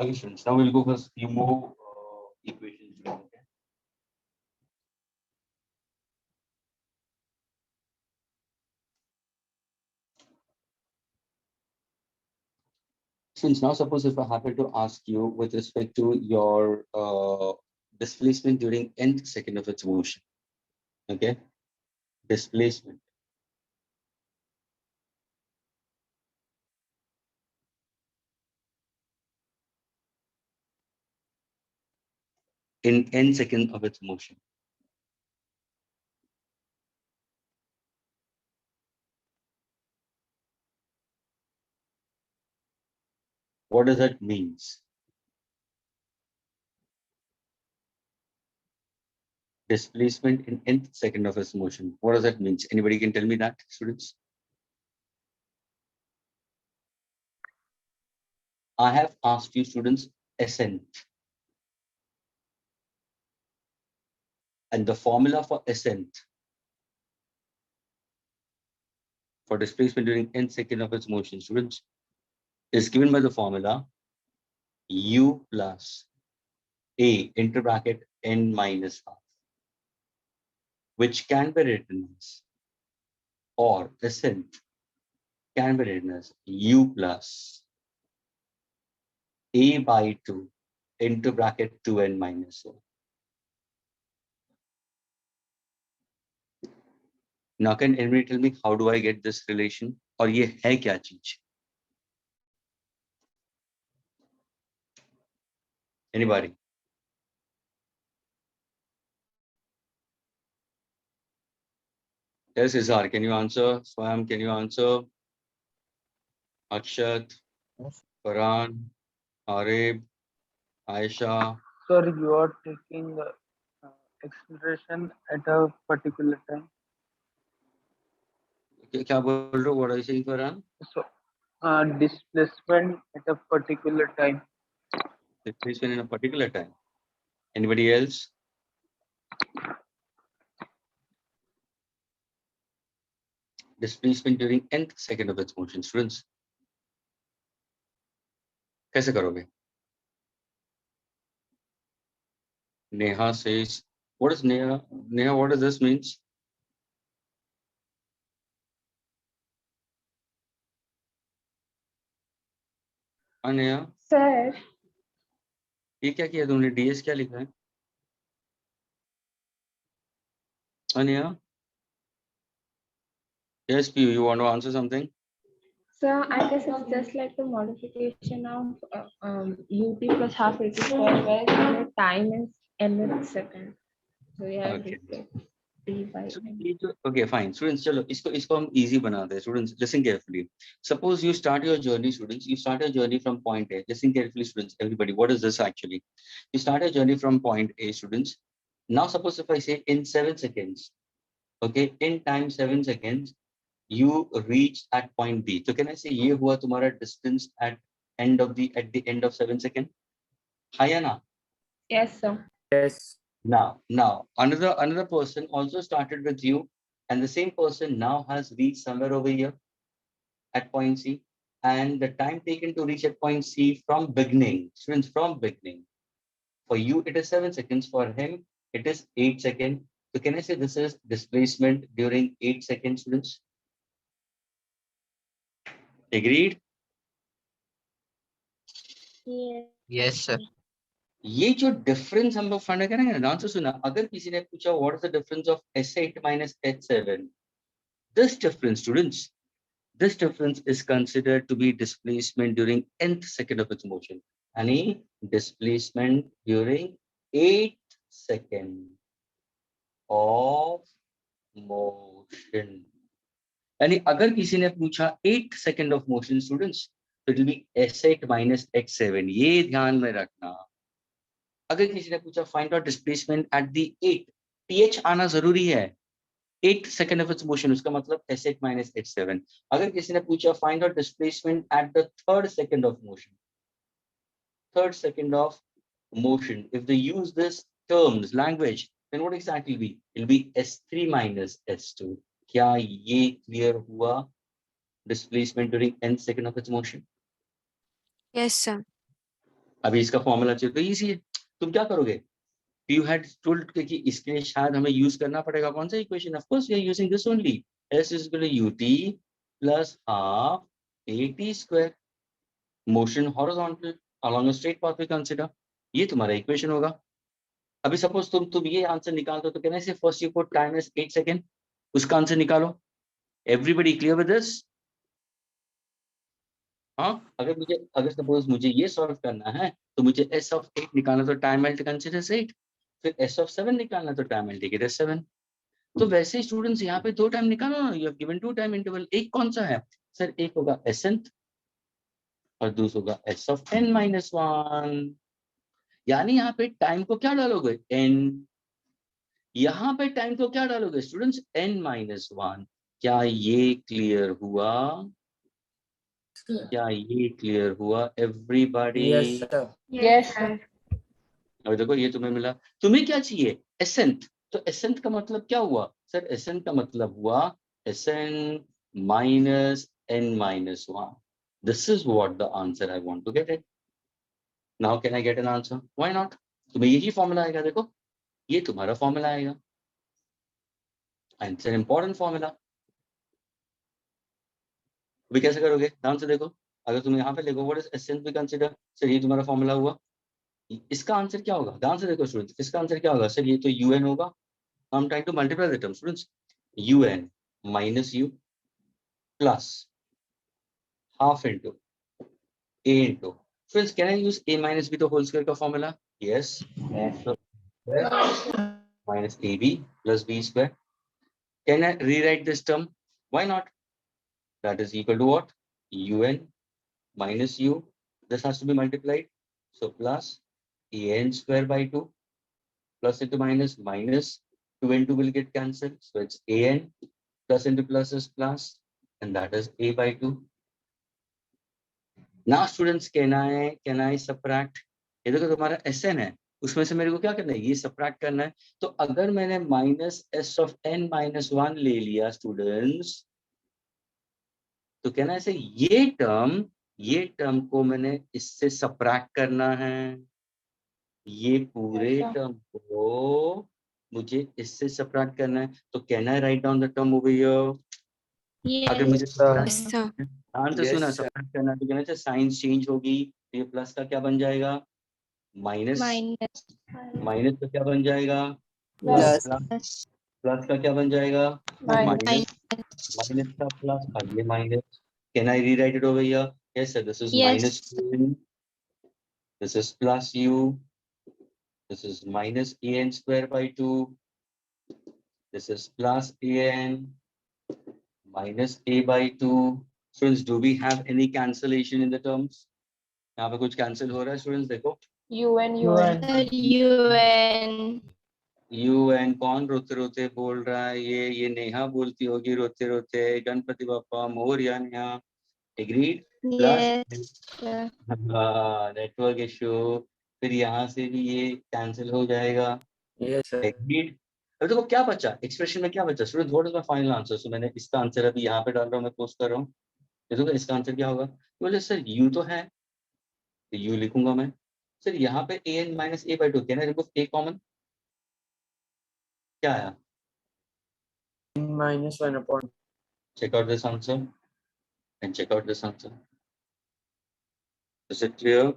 Okay, students. Now we'll go for a few more equations. Okay. Since now, suppose if I happen to ask you with respect to your displacement during nth second of its motion, okay, displacement. In n second of its motion. What does that means? Displacement in nth second of its motion. What does that mean? Anybody can tell me that, students? I have asked you, students, ascent. And the formula for ascent for displacement during nth second of its motion, students, is given by the formula u plus a into bracket n minus half, which can be written as, or ascent can be written as u plus a by 2 into bracket 2n minus 1. Now can anybody tell me how do I get this relation? और ये है क्या चीज? Anybody? Yes, Izhar, can you answer? Swam, can you answer? Akshat, Farhan, Arib, Aisha. Sir, you are taking acceleration at a particular time. क्या बोल रहे हो? What are you saying, Farhan? So, displacement at a particular time. Displacement in a particular time. Anybody else? Displacement during nth second of its motion, students. कैसे करोगे? Neha says, what is Neha? Neha, what does this means? Neha, Sir, ये क्या किया तुमने? DS क्या लिखा है? Neha? Yes, Piyu, you want to answer something? sir, I guess it's just like the modification of UT plus half AT square, where the time is nth second. So we have Okay. replaced d by n. Okay, fine. Students, चलो इसको हम easy बनाते हैं. Students, listen carefully. Suppose you start your journey, students. You start your journey from point A. Listen carefully, students. Everybody, what is this actually? You start your journey from point A, students. Now, suppose if I say in 7 seconds, okay, in time 7 seconds, you reach at point B. So can I say ये हुआ तुम्हारा distance at the end of 7 seconds? हाँ या ना? Yes, sir. Yes. Now another person also started with you, and the same person now has reached somewhere over here at point C, and the time taken to reach at point C from beginning, students, from beginning, for you it is 7 seconds, for him it is 8 seconds. So can I say this is displacement during 8 seconds, students? Agreed? Yes. Yes, sir. ये जो difference हम लोग find करेंगे ध्यान से सुना. अगर किसी ने पूछा what is the difference of S8 minus H7, this difference, students, this difference is considered to be displacement during nth second of its motion. Any displacement during 8th second of motion. यानी अगर किसी ने पूछा 8th second of motion, students, it will be S8 minus H7. ये ध्यान में रखना. अगर किसी ने पूछा find out displacement at the 8, TH आना जरूरी है. 8 सेकंड ऑफ इट्स मोशन, उसका मतलब S8 minus H7. अगर किसी ने पूछा find out displacement at the third second of motion, third second of motion, if they use this terms language, then what exactly will be? It'll be S3 minus S2. क्या ये clear हुआ? Displacement during nth second of its motion. Yes, sir. अभी इसका formula चाहिए तो easy है, तुम क्या करोगे, यू हैड टोल्ड कि इसके लिए शायद हमें यूज करना पड़ेगा कौन सा equation, of course we are using this only, s is equal to ut plus half at square, motion horizontal along a straight path we consider, ये तुम्हारा इक्वेशन होगा। अभी सपोज तुम ये आंसर निकालते हो तो कहना से first you put time is 8 second, उसका आंसर निकालो। Everybody clear with this? हाँ, अगर सपोज मुझे ये सॉल्व करना है तो मुझे s ऑफ 8 निकालना तो टाइम आई कंसीडर 8, फिर s ऑफ 7 निकालना तो time I take it as 7। तो वैसे ही स्टूडेंट्स यहाँ पे 2 टाइम निकालो ना, you have given 2 time interval, एक कौन सा है सर, एक होगा एसएनथ और दूसरा होगा s ऑफ n माइनस 1, यानी यहाँ पे टाइम को क्या डालोगे n, यहाँ पे टाइम को क्या डालोगे स्टूडेंट्स n माइनस 1। क्या ये क्लियर हुआ, क्या ये क्लियर हुआ everybody? Yes, sir. Yes, sir. और देखो ये तुम्हें मिला, तुम्हें क्या चाहिए एसेंट, तो एसेंट का मतलब क्या हुआ सर, एसेंट का मतलब हुआ s nth minus n minus 1, this is what the answer I want to get it. Now can I get an answer, why not? तुम्हें यही फॉर्मूला आएगा, देखो ये तुम्हारा फॉर्मूला आएगा, इट्स एन इंपॉर्टेंट फॉर्मूला। अभी कैसे करोगे ध्यान से देखो, अगर तुम यहाँ पे लिखो what is s nth we consider, sir ये तुम्हारा फॉर्मूला हुआ, इसका आंसर क्या होगा ध्यान से देखो स्टूडेंट्स, इसका आंसर क्या होगा सर, ये तो un होगा, I'm trying to multiply the term students, un minus u plus half into a into, friends can I use a minus b the whole square का formula? Yes. So, minus ab plus b square, can I rewrite this term? Why not? That is equal to what, un minus u, this has to be multiplied, so plus an square by 2 plus into minus, minus 2 and 2 will get cancelled, so it's an plus into plus is plus, and that is a by 2. Now students, can I subtract? ये देखो तुम्हारा Sn है, उसमें से मेरे को क्या करना है, ये सबट्रैक्ट करना है। तो अगर मैंने minus s of n minus 1 ले लिया स्टूडेंट्स, तो कहना ऐसे ये टर्म को मैंने इससे सबट्रैक्ट करना है, ये पूरे टर्म को मुझे इससे सबट्रैक्ट करना है। तो can I write down the term over here? अगर मुझे Yes, sir. ध्यान से Yes, सुना, sir. सबट्रैक्ट करना तो कहना चाहिए साइंस चेंज होगी, तो ये प्लस का क्या बन जाएगा माइनस, माइनस का क्या बन जाएगा प्लस प्लस, प्लस का क्या बन जाएगा माइनस, माइनस का प्लस और ये minus. Can I rewrite it over here? Yes sir, this is minus u, this is plus u, this is minus an square by 2, this is plus an minus a by 2. Students, do we have any cancellation in the terms? यहाँ पे कुछ cancel हो रहा है students, देखो UN. UN कौन रोते रोते बोल रहा है, ये नेहा बोलती होगी रोते रोते, Ganpati Bappa Morya, Neha agreed plus network issue, फिर यहाँ से भी ये कैंसिल हो जाएगा, Yes, sir. एग्रीड। अब देखो क्या बचा एक्सप्रेशन में, क्या बचा student, what is my final answer? So मैंने इसका आंसर अभी यहाँ पे डाल रहा हूँ, मैं पोस्ट कर रहा हूँ, देखो इसका आंसर क्या होगा। बोले सर यू तो है, तो यू लिखूंगा मैं, सर यहाँ पे an माइनस a बाई 2, कहना रिमूव a कॉमन, क्या आया? Minus 1 upon. Check out this answer and check out this answer. Is it clear?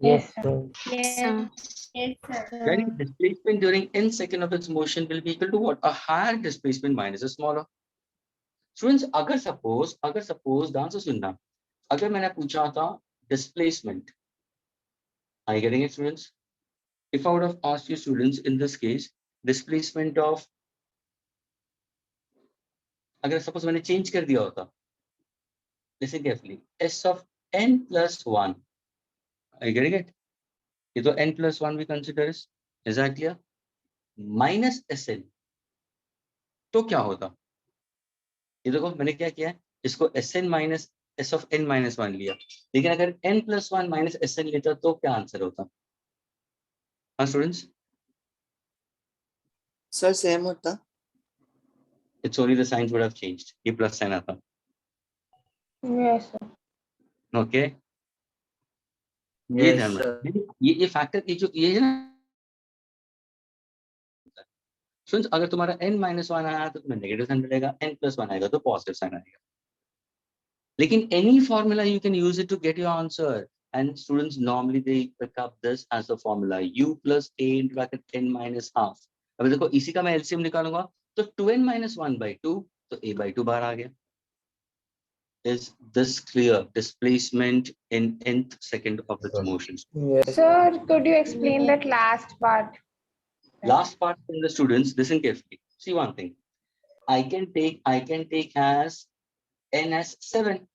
Yes, sir. sir. Very displacement during n second of its motion will be equal to what? A higher displacement minus a smaller. Students, अगर suppose ध्यान से सुनना, अगर मैंने पूछा था displacement, are you getting it students? If I would have asked you students in this case displacement of, अगर suppose मैंने change कर दिया होता, listen carefully, s of n plus 1, are you getting it? ये तो n plus 1 we consider is that clear? Minus sn, तो क्या होता? ये देखो मैंने क्या किया है, इसको sn minus s of n minus 1 लिया, लेकिन अगर n plus 1 माइनस sn लेता तो क्या आंसर होता? हाँ स्टूडेंट्स, सर सेम होता। it's only the signs would have changed, ये प्लस साइन आता। Yes, sir. Okay, ये Yes, ध्यान sir. रखना, ये फैक्टर, ये है ना। सुन, अगर तुम्हारा n-1 आया तो तुम्हें नेगेटिव साइन मिलेगा, n+1 आएगा तो पॉजिटिव साइन आएगा। लेकिन any formula you can use it to get your answer, and students normally they pick up this as a formula, u plus a into bracket n minus half। अब देखो इसी का मैं LCM निकालूंगा तो 2n minus 1 by 2, तो a by 2 बाहर आ गया। Is this clear? Displacement in nth second of its motion. Yes. Sir, could you explain that last part? Last part from the students, listen carefully. See one thing. I can take as n as 7.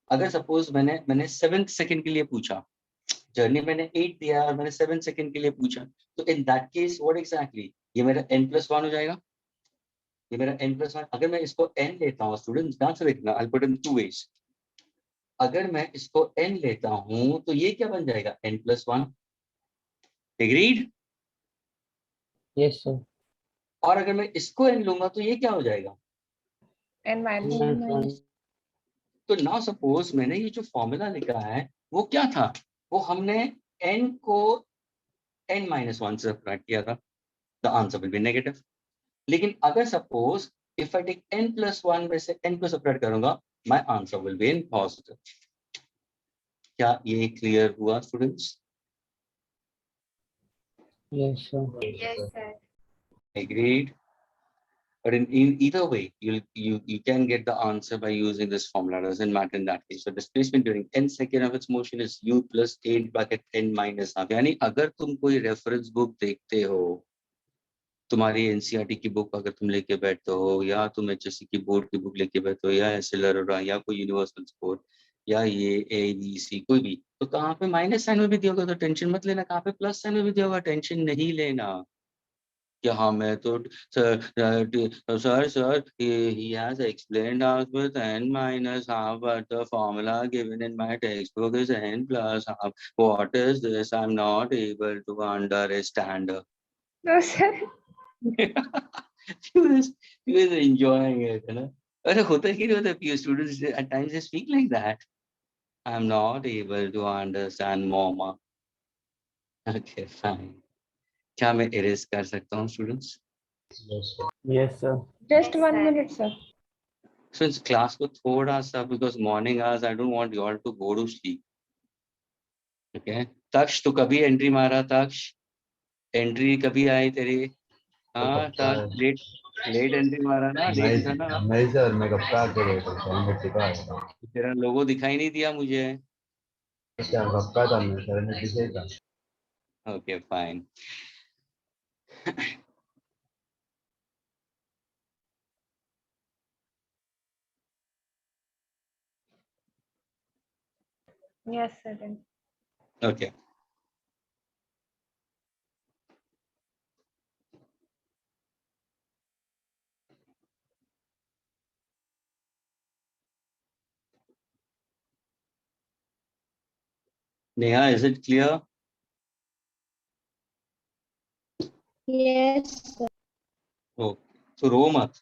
अगर suppose मैंने 7 second के लिए पूछा, journey मैंने 8 दिया और मैंने 7 second के लिए पूछा, तो इन दैट केस व्हाट एग्जैक्टली, ये मेरा n+1 हो जाएगा। ये मेरा n+1, अगर मैं इसको n लेता हूँ स्टूडेंट्स, ध्यान से देखना, आई पुट इन 2 ways। अगर मैं इसको n लेता हूँ तो ये क्या बन जाएगा, n+1। एग्रीड? Yes, sir. और अगर मैं इसको n लूंगा तो ये क्या हो जाएगा, N minus. तो नाउ सपोज मैंने ये जो फॉर्मूला लिखा है वो क्या था, वो हमने n को n-1 से सब्ट्रैक्ट किया था, the answer will B negative. लेकिन अगर suppose if I take n+1 में से n को सब्ट्रैक्ट करूंगा, my answer will be in positive. क्या ये क्लियर हुआ students? Yes, sir. Yes, sir. Agreed? But in either way, you can get the answer by using this formula. Doesn't matter in that case. So displacement during n second of its motion is u plus 8 bracket n minus half. यानी अगर तुम कोई reference book देखते हो, तुम्हारी NCERT की book अगर तुम लेके बैठते हो, या तुम एचएससी की बोर्ड की बुक लेके बैठते हो, या एसएलआर या कोई यूनिवर्सल स्कोर, या ये एबीसी कोई भी, तो कहाँ पे माइनस साइन में भी दिया होगा तो टेंशन मत लेना, कहाँ पे प्लस साइन में भी दिया होगा टेंशन नहीं लेना। कि हाँ मैं तो sir he has explained us with n minus half, but the formula given in my textbook is n plus half. What is this? I'm not able to understand. No, sir. he was enjoying it, है ना? अरे होता है कि नहीं होता, few students at times they speak like that. I'm not able to understand, mama. Okay, fine. क्या मैं erase कर सकता हूँ students? Yes, sir. Just 1 minute, sir. Since class को थोड़ा सा, because morning hours I don't want you all to go to sleep. Okay? Taksha तो कभी एंट्री मारा, तक्ष एंट्री कभी आई तेरी? हाँ तक्ष लेट एंट्री मारा ना, लेट था ना। नहीं सर, मैं कब का आके गया था, सर मैं टिका आया था। तेरा लोगो दिखाई नहीं दिया मुझे। सर कब का था, मैं सर मैं पीछे था। Okay, fine. Yes, sir. Then. Okay. Neha, is it clear? Yes, sir. Okay. So रो मत।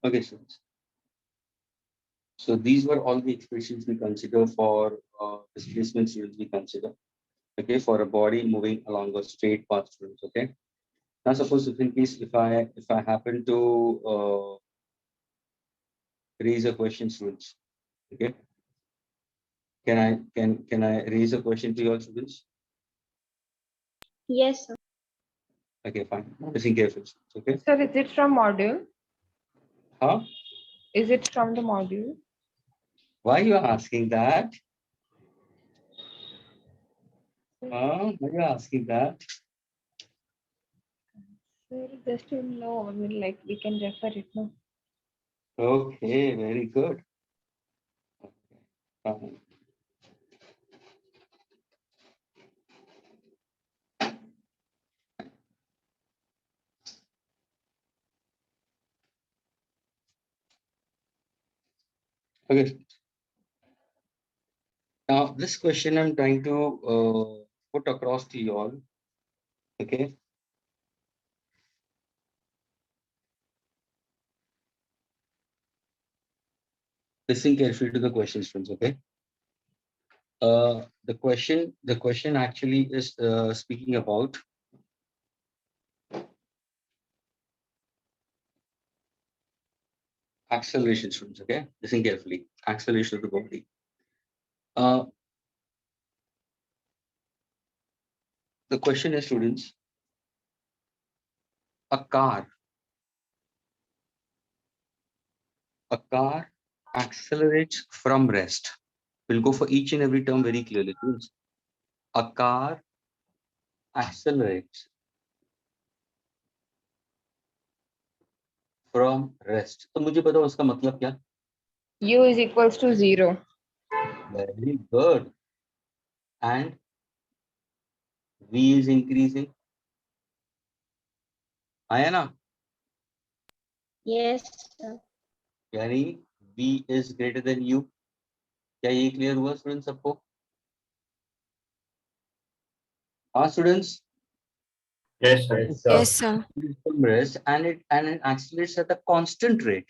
Okay, students. So these were all the expressions we consider for displacement students we consider. Okay, for a body moving along a straight path, students. Okay. Now suppose if in case if I happen to raise a question, students. Okay. Can I raise a question to your students? Yes, sir. Okay, fine. Listen carefully. Okay. Sir, is it from module? Huh? Is it from the module? Why you are asking that? Why you are asking that? Sir, just to know, I mean, like we can refer it, no? Okay, very good. Fine. Okay. Now, this question I'm trying to put across to you all. Okay. Listen carefully to the questions, friends. Okay. The question actually is speaking about acceleration, students. Okay. Listen carefully. Acceleration of the body. The question is, students, a car accelerates from rest. We'll go for each and every term very clearly, students. A car accelerates from rest. तो मुझे बताओ उसका मतलब क्या? U is equals to 0. Very good. And V is increasing. आया ना? Yes, sir. यानी V is greater than U. क्या ये क्लियर हुआ स्टूडेंट्स सबको? हाँ students? Yes, sir. Yes, sir. From rest and it accelerates at a constant rate.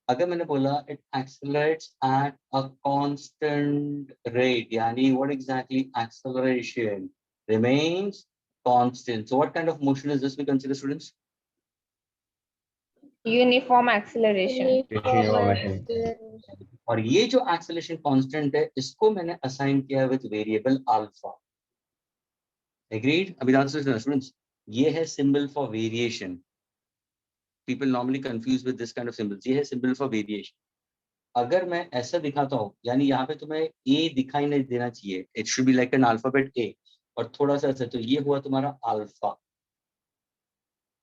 अगर मैंने बोला it accelerates at a constant rate, यानी what exactly acceleration remains constant. So what kind of motion is this we consider, students? Uniform acceleration. Uniform acceleration. और ये जो acceleration constant है इसको मैंने assign किया with variable alpha. Agreed? अभी answer सुनो students. ये है symbol for variation. People normally confuse with this kind of symbols. ये है symbol for variation. अगर मैं ऐसा दिखाता हूँ, यानी यहाँ पे तुम्हें A दिखाई नहीं देना चाहिए. It should be like an alphabet A. और थोड़ा सा ऐसा, तो ये हुआ तुम्हारा अल्फा.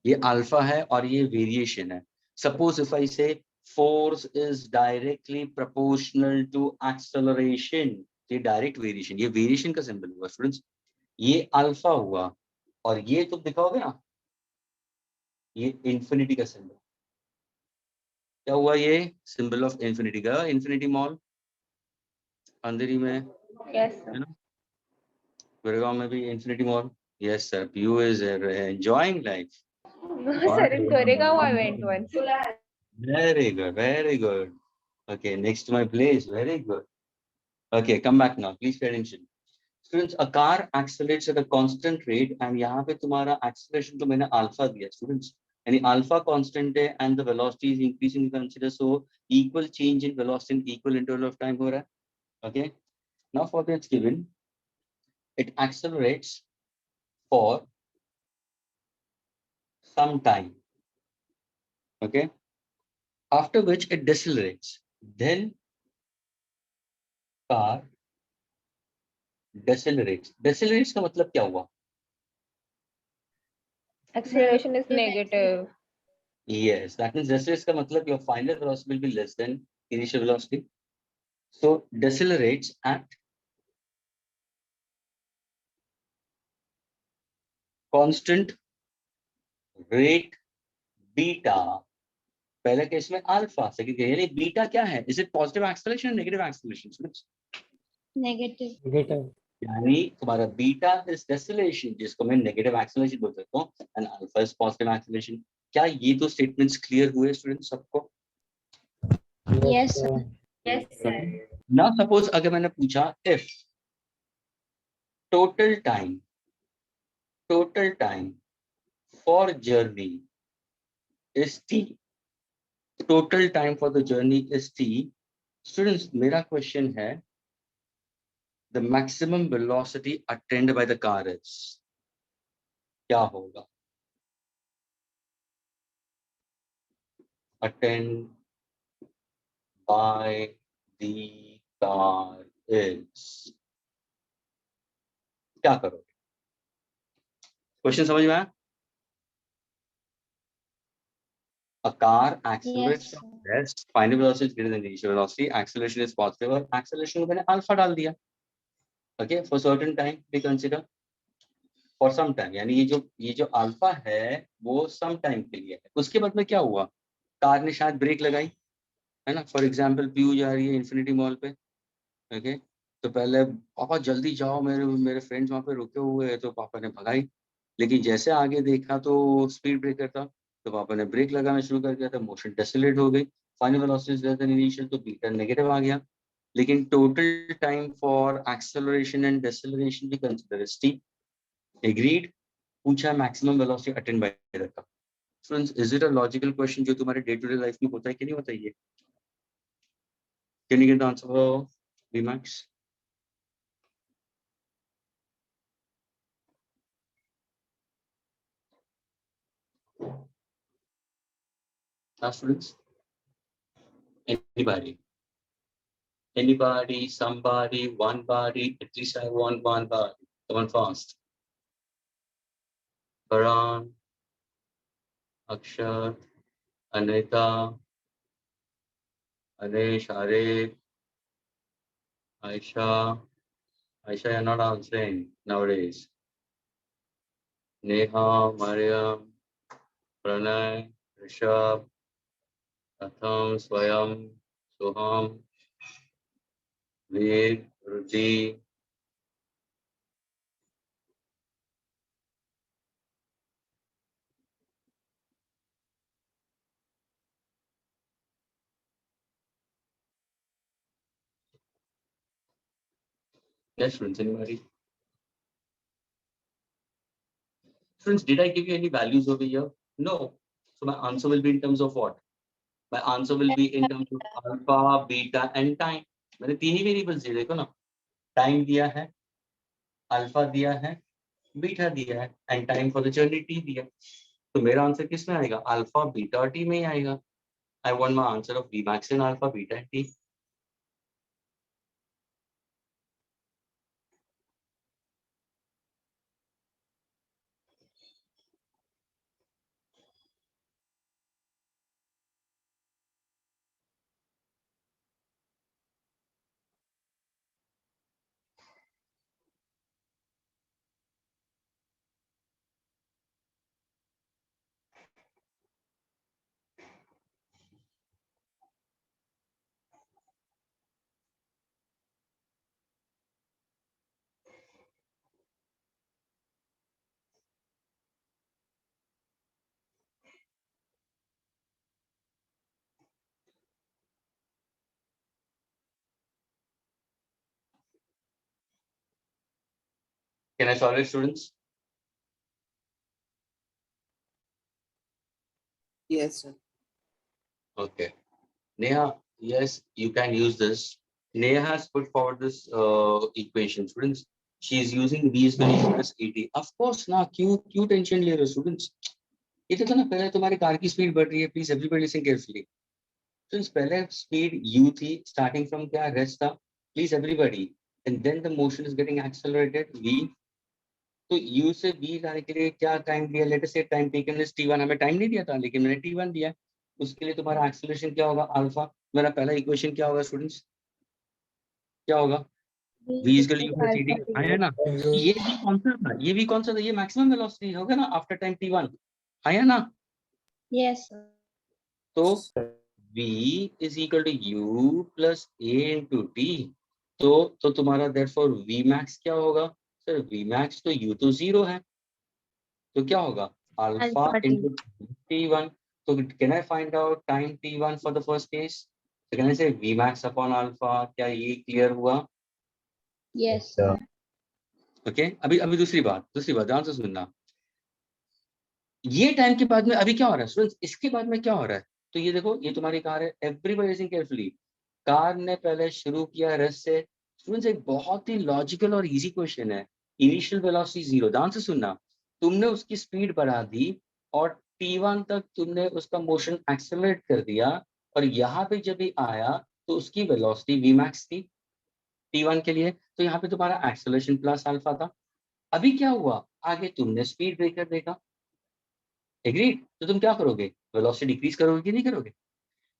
ये अल्फा है और ये वेरिएशन है. Suppose if I say force is directly proportional to acceleration. ये डायरेक्ट वेरिएशन, ये वेरिएशन का सिंबल हुआ स्टूडेंट्स. ये अल्फा हुआ और ये तुम दिखाओगे ना, ये इंफिनिटी का सिंबल. क्या हुआ? ये सिंबल ऑफ इंफिनिटी का. इंफिनिटी मॉल अंधेरी में Yes, sir. है ना, गुड़गांव में भी infinity mall. Yes sir, Piyu is enjoying life. No, sir, in Goregaon I went once. Very good, very good. Okay, next to my place. Very good. Okay, come back now. Please pay attention. Students, a car accelerates at a constant rate, and यहाँ पे तुम्हारा acceleration तो मैंने alpha दिया students. यानी alpha constant है and the velocity is increasing. Consider so equal change in velocity in equal interval of time हो रहा है. Okay. Now for this given, it accelerates for some time. Okay. After which it decelerates. Then car decelerates. Decelerates का मतलब क्या हुआ? Acceleration is negative. Yes, that means decelerates का मतलब your final velocity will be less than initial velocity. So decelerates at constant rate beta. पहले case में alpha, second case यानी beta क्या है? Is it positive acceleration, negative acceleration? Negative. Negative. यानी तुम्हारा beta is डेसिलेशन, जिसको मैं नेगेटिव एक्सेलरेशन बोल सकता हूँ, and alpha is positive acceleration. क्या ये दो स्टेटमेंट्स क्लियर हुए स्टूडेंट्स सबको? Yes, sir. Yes, sir. Now suppose अगर मैंने पूछा if total time for journey is t, total time for the journey is t. Students, मेरा क्वेश्चन है the maximum velocity attained by the car is, क्या होगा? Attained by the car is, क्या करोगे? Question समझ में आया? A car accelerates Yes, from sir. rest, final velocity is greater than initial velocity, acceleration is positive और acceleration को मैंने अल्फा डाल दिया. Okay, for certain time we consider for some time, यानी ये जो अल्फा है वो some time के लिए है. उसके बाद में क्या हुआ? कार ने शायद ब्रेक लगाई, है ना? फॉर एग्जाम्पल पीयू जा रही है इन्फिनिटी मॉल पे, ओके, तो पहले पापा जल्दी जाओ, मेरे फ्रेंड्स वहाँ पे रुके हुए हैं, तो पापा ने भगाई. लेकिन जैसे आगे देखा तो स्पीड ब्रेकर था, तो पापा ने ब्रेक लगाना शुरू कर दिया, तो मोशन डेसिलेट हो गई. Final velocity is less than initial, तो बीटा नेगेटिव आ गया. लेकिन total time for acceleration and deceleration भी कंसीडर टी. एग्रीड. पूछा maximum velocity attain by the car. Friends, is it a logical question जो तुम्हारे डे टू डे लाइफ में होता है कि नहीं होता? ये can you get the answer for Vmax? Students, anybody, somebody, one body, at least I want one body. Come on fast. Karan, Akshat, Anita, Anish, Arif, Aisha, you're not answering nowadays. Neha, Mariam, Pranay, Rishabh, Pratham, Swayam, Soham, Veer, Ruchi. Yes, friends, anybody? Friends, did I give you any values over here? No. So my answer will be in terms of what? My answer will be in terms of alpha, beta and time. मैंने तीन ही variables दिए, देखो ना, time दिया है, alpha दिया है, beta दिया है and time for the journey T दिया. तो मेरा आंसर किस में आएगा? अल्फा, बीटा और टी में ही आएगा. I want my answer of Vmax in alpha, beta and T. Can I solve it, students? Yes, sir. Okay. Neha, yes, you can use this. Neha has put forward this equation, students. She is using v is equal to plus 80. Of course, ना क्यों tension ले रहे हो students? ये देखो ना, पहले तुम्हारी कार की स्पीड बढ़ रही है. Please everybody listen carefully. Since पहले स्पीड u थी, स्टार्टिंग फ्रॉम क्या रेस्ट था. Please everybody. And then the motion is getting accelerated v. तो u से v लाने के लिए क्या टाइम दिया? लेट अस से टाइम टेकन इज t1. हमें टाइम नहीं दिया था, लेकिन मैंने t1 दिया. उसके लिए तुम्हारा एक्सेलरेशन क्या होगा? अल्फा. मेरा पहला इक्वेशन क्या होगा स्टूडेंट्स? क्या होगा? v is equal to u plus ct. आया ना? ये भी कौन सा था? ये मैक्सिमम वेलोसिटी होगा ना आफ्टर टाइम t1. आया ना? Yes, sir. तो v is equal to u plus a into t. तो तुम्हारा therefore Vmax क्या होगा? सर Vmax तो u तो 0 है, तो क्या होगा? Alpha Alpha t. into t1. तो can I find out time t1 for the first case? So can I say Vmax upon alpha? क्या ये क्लियर हुआ? Yes, sir. ओके. अभी दूसरी बात ध्यान से सुनना. ये टाइम के बाद में अभी क्या हो रहा है स्टूडेंट्स? इसके बाद में क्या हो रहा है? तो ये देखो, ये तुम्हारी कार है. Everybody listen carefully. कार ने पहले शुरू किया रेस्ट से. स्टूडेंट्स, एक बहुत ही लॉजिकल और इजी क्वेश्चन है. Initial velocity 0. ध्यान से सुनना. तुमने उसकी स्पीड बढ़ा दी और t1 तक तुमने उसका मोशन एक्सेलरेट कर दिया, और यहाँ पे जब भी आया तो उसकी वेलोसिटी Vmax थी. T1 के लिए, तो यहाँ पे तुम्हारा एक्सेलरेशन प्लस अल्फा था। अभी क्या हुआ, आगे तुमने स्पीड ब्रेकर देखा, एग्रीड, तो तुम क्या करोगे, वेलोसिटी डिक्रीज करोगे कि नहीं करोगे?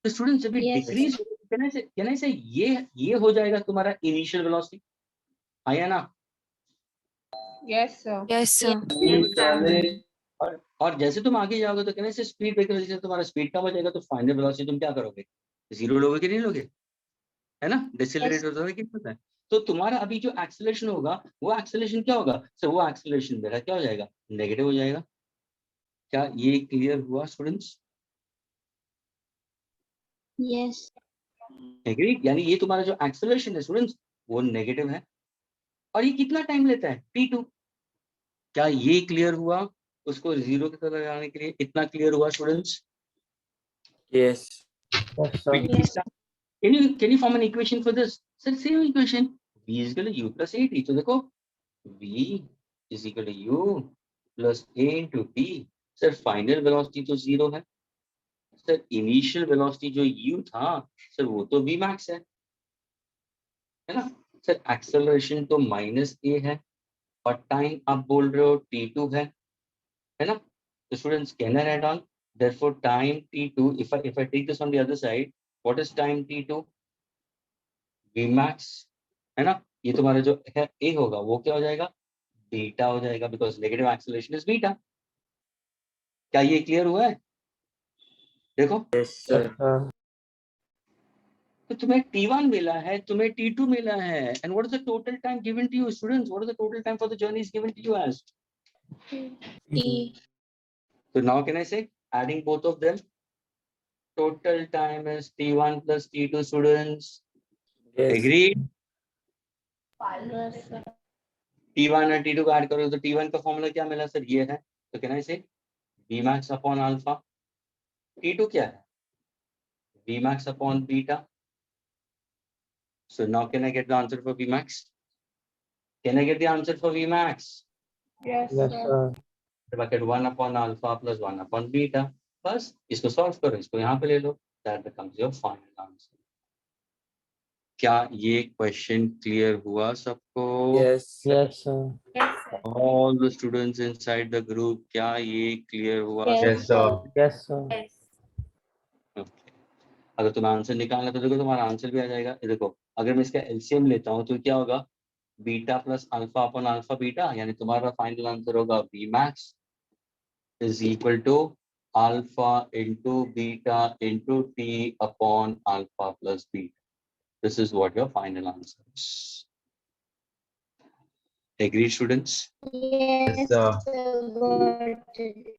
तो स्टूडेंट्स जब Yes. डिक्रीज कहने से ये हो जाएगा तुम्हारा इनिशियल वेलोसिटी, आया ना? Yes, sir. Yes, sir. और जैसे तुम आगे जाओगे तो कहने से स्पीड ब्रेकर जैसे तुम्हारा स्पीड कम हो जाएगा, तो फाइनल वेलोसिटी तुम क्या करोगे, जीरो लोगे कि नहीं लोगे, है ना? डिसेलरेट होता है कि नहीं होता है? तो तुम्हारा अभी जो एक्सेलरेशन होगा, वो एक्सेलरेशन क्या होगा सर, वो एक्सेलरेशन मेरा क्या हो जाएगा, नेगेटिव हो जाएगा। क्या ये क्लियर हुआ स्टूडेंट्स? Yes. एग्री, यानी ये तुम्हारा जो एक्सेलरेशन है स्टूडेंट्स, वो नेगेटिव है। और ये कितना टाइम लेता है, t2। क्या ये क्लियर हुआ? उसको जीरो की तरफ लगाने के लिए इतना क्लियर हुआ students? Yes. Yes, sir. Yes. Can you form an equation for this? Sir, same equation. V is equal to u plus at. तो देखो, V is equal to u plus a into t. Sir final velocity तो zero है। Sir initial velocity जो u था sir, वो तो v max है ना? सर एक्सेलरेशन तो माइनस a है और टाइम आप बोल रहे हो t2 है ना? तो students can I right on, therefore time t2, if I take this on the other side, what is time t2? Vmax, है ना? ये तुम्हारा जो है a होगा वो क्या हो जाएगा, बीटा हो जाएगा, because negative acceleration is beta. क्या ये क्लियर हुआ है? देखो, Yes, sir. Yes, sir. तो तुम्हें T1 मिला है, तुम्हें T2 मिला है, and what is the total time given to you students, what is the total time for the journey is given to you as? T. So now can I say, adding both of them, total time is T1 plus T2 students. Yes. Agreed? Yes, sir. T1 और T2 को add करो तो T1 का formula क्या मिला sir, ये है। तो कैन आई से Vmax अपॉन अल्फा, T2 क्या है, Vmax upon beta. So now can I get the answer for Vmax? Can I get the answer for Vmax? Yes, Yes, sir. sir. Bracket 1 upon alpha plus 1 upon beta. बस इसको solve करो, इसको यहाँ पे ले लो, that becomes your final answer. क्या ये question clear हुआ सबको? Yes. Yes, sir. Yes, sir. All the students inside the group, क्या ये क्लियर हुआ? Yes. Yes, sir. Yes, sir. Yes. Okay. अगर तुम्हें आंसर निकालना है तो देखो तुम्हारा आंसर भी आ जाएगा। ये देखो, अगर मैं इसका एलसीएम लेता हूँ तो क्या होगा, beta plus alpha upon alpha beta, यानी तुम्हारा फाइनल आंसर होगा b max is equal to alpha into beta into t upon alpha plus beta. This is what your final answer is. Agree students? Yes, Yes, sir. sir. Got it.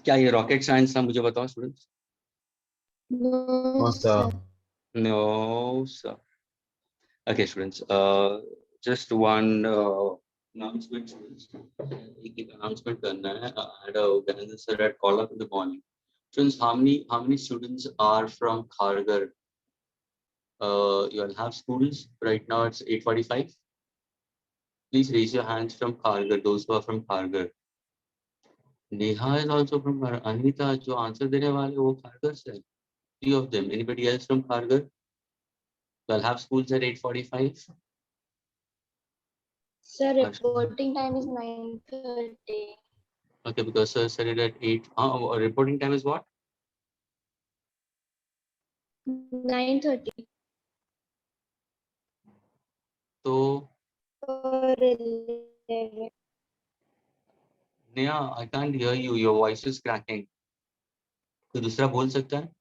क्या ये rocket science था, मुझे बताओ students? No, No, sir. sir. No, sir. Okay, students. Just one announcement. Students, एक announcement करना है. I had a Ganendra sir had call up in the morning. Students, how many students are from Kharghar? You'll have students right now. It's 8:45. Please raise your hands from Kharghar. Those who are from Kharghar. Neha is also from Kharghar. Anita, जो answer देने वाले वो Kharghar से. 3 of them. Anybody else from Kharghar? I'll have schools at 8:45. Sir, reporting time is 9:30. Okay, because sir said it at 8. Reporting time is what? 9:30 So, or 11. Neha, I can't hear you. Your voice is cracking. कोई दूसरा बोल सकता है?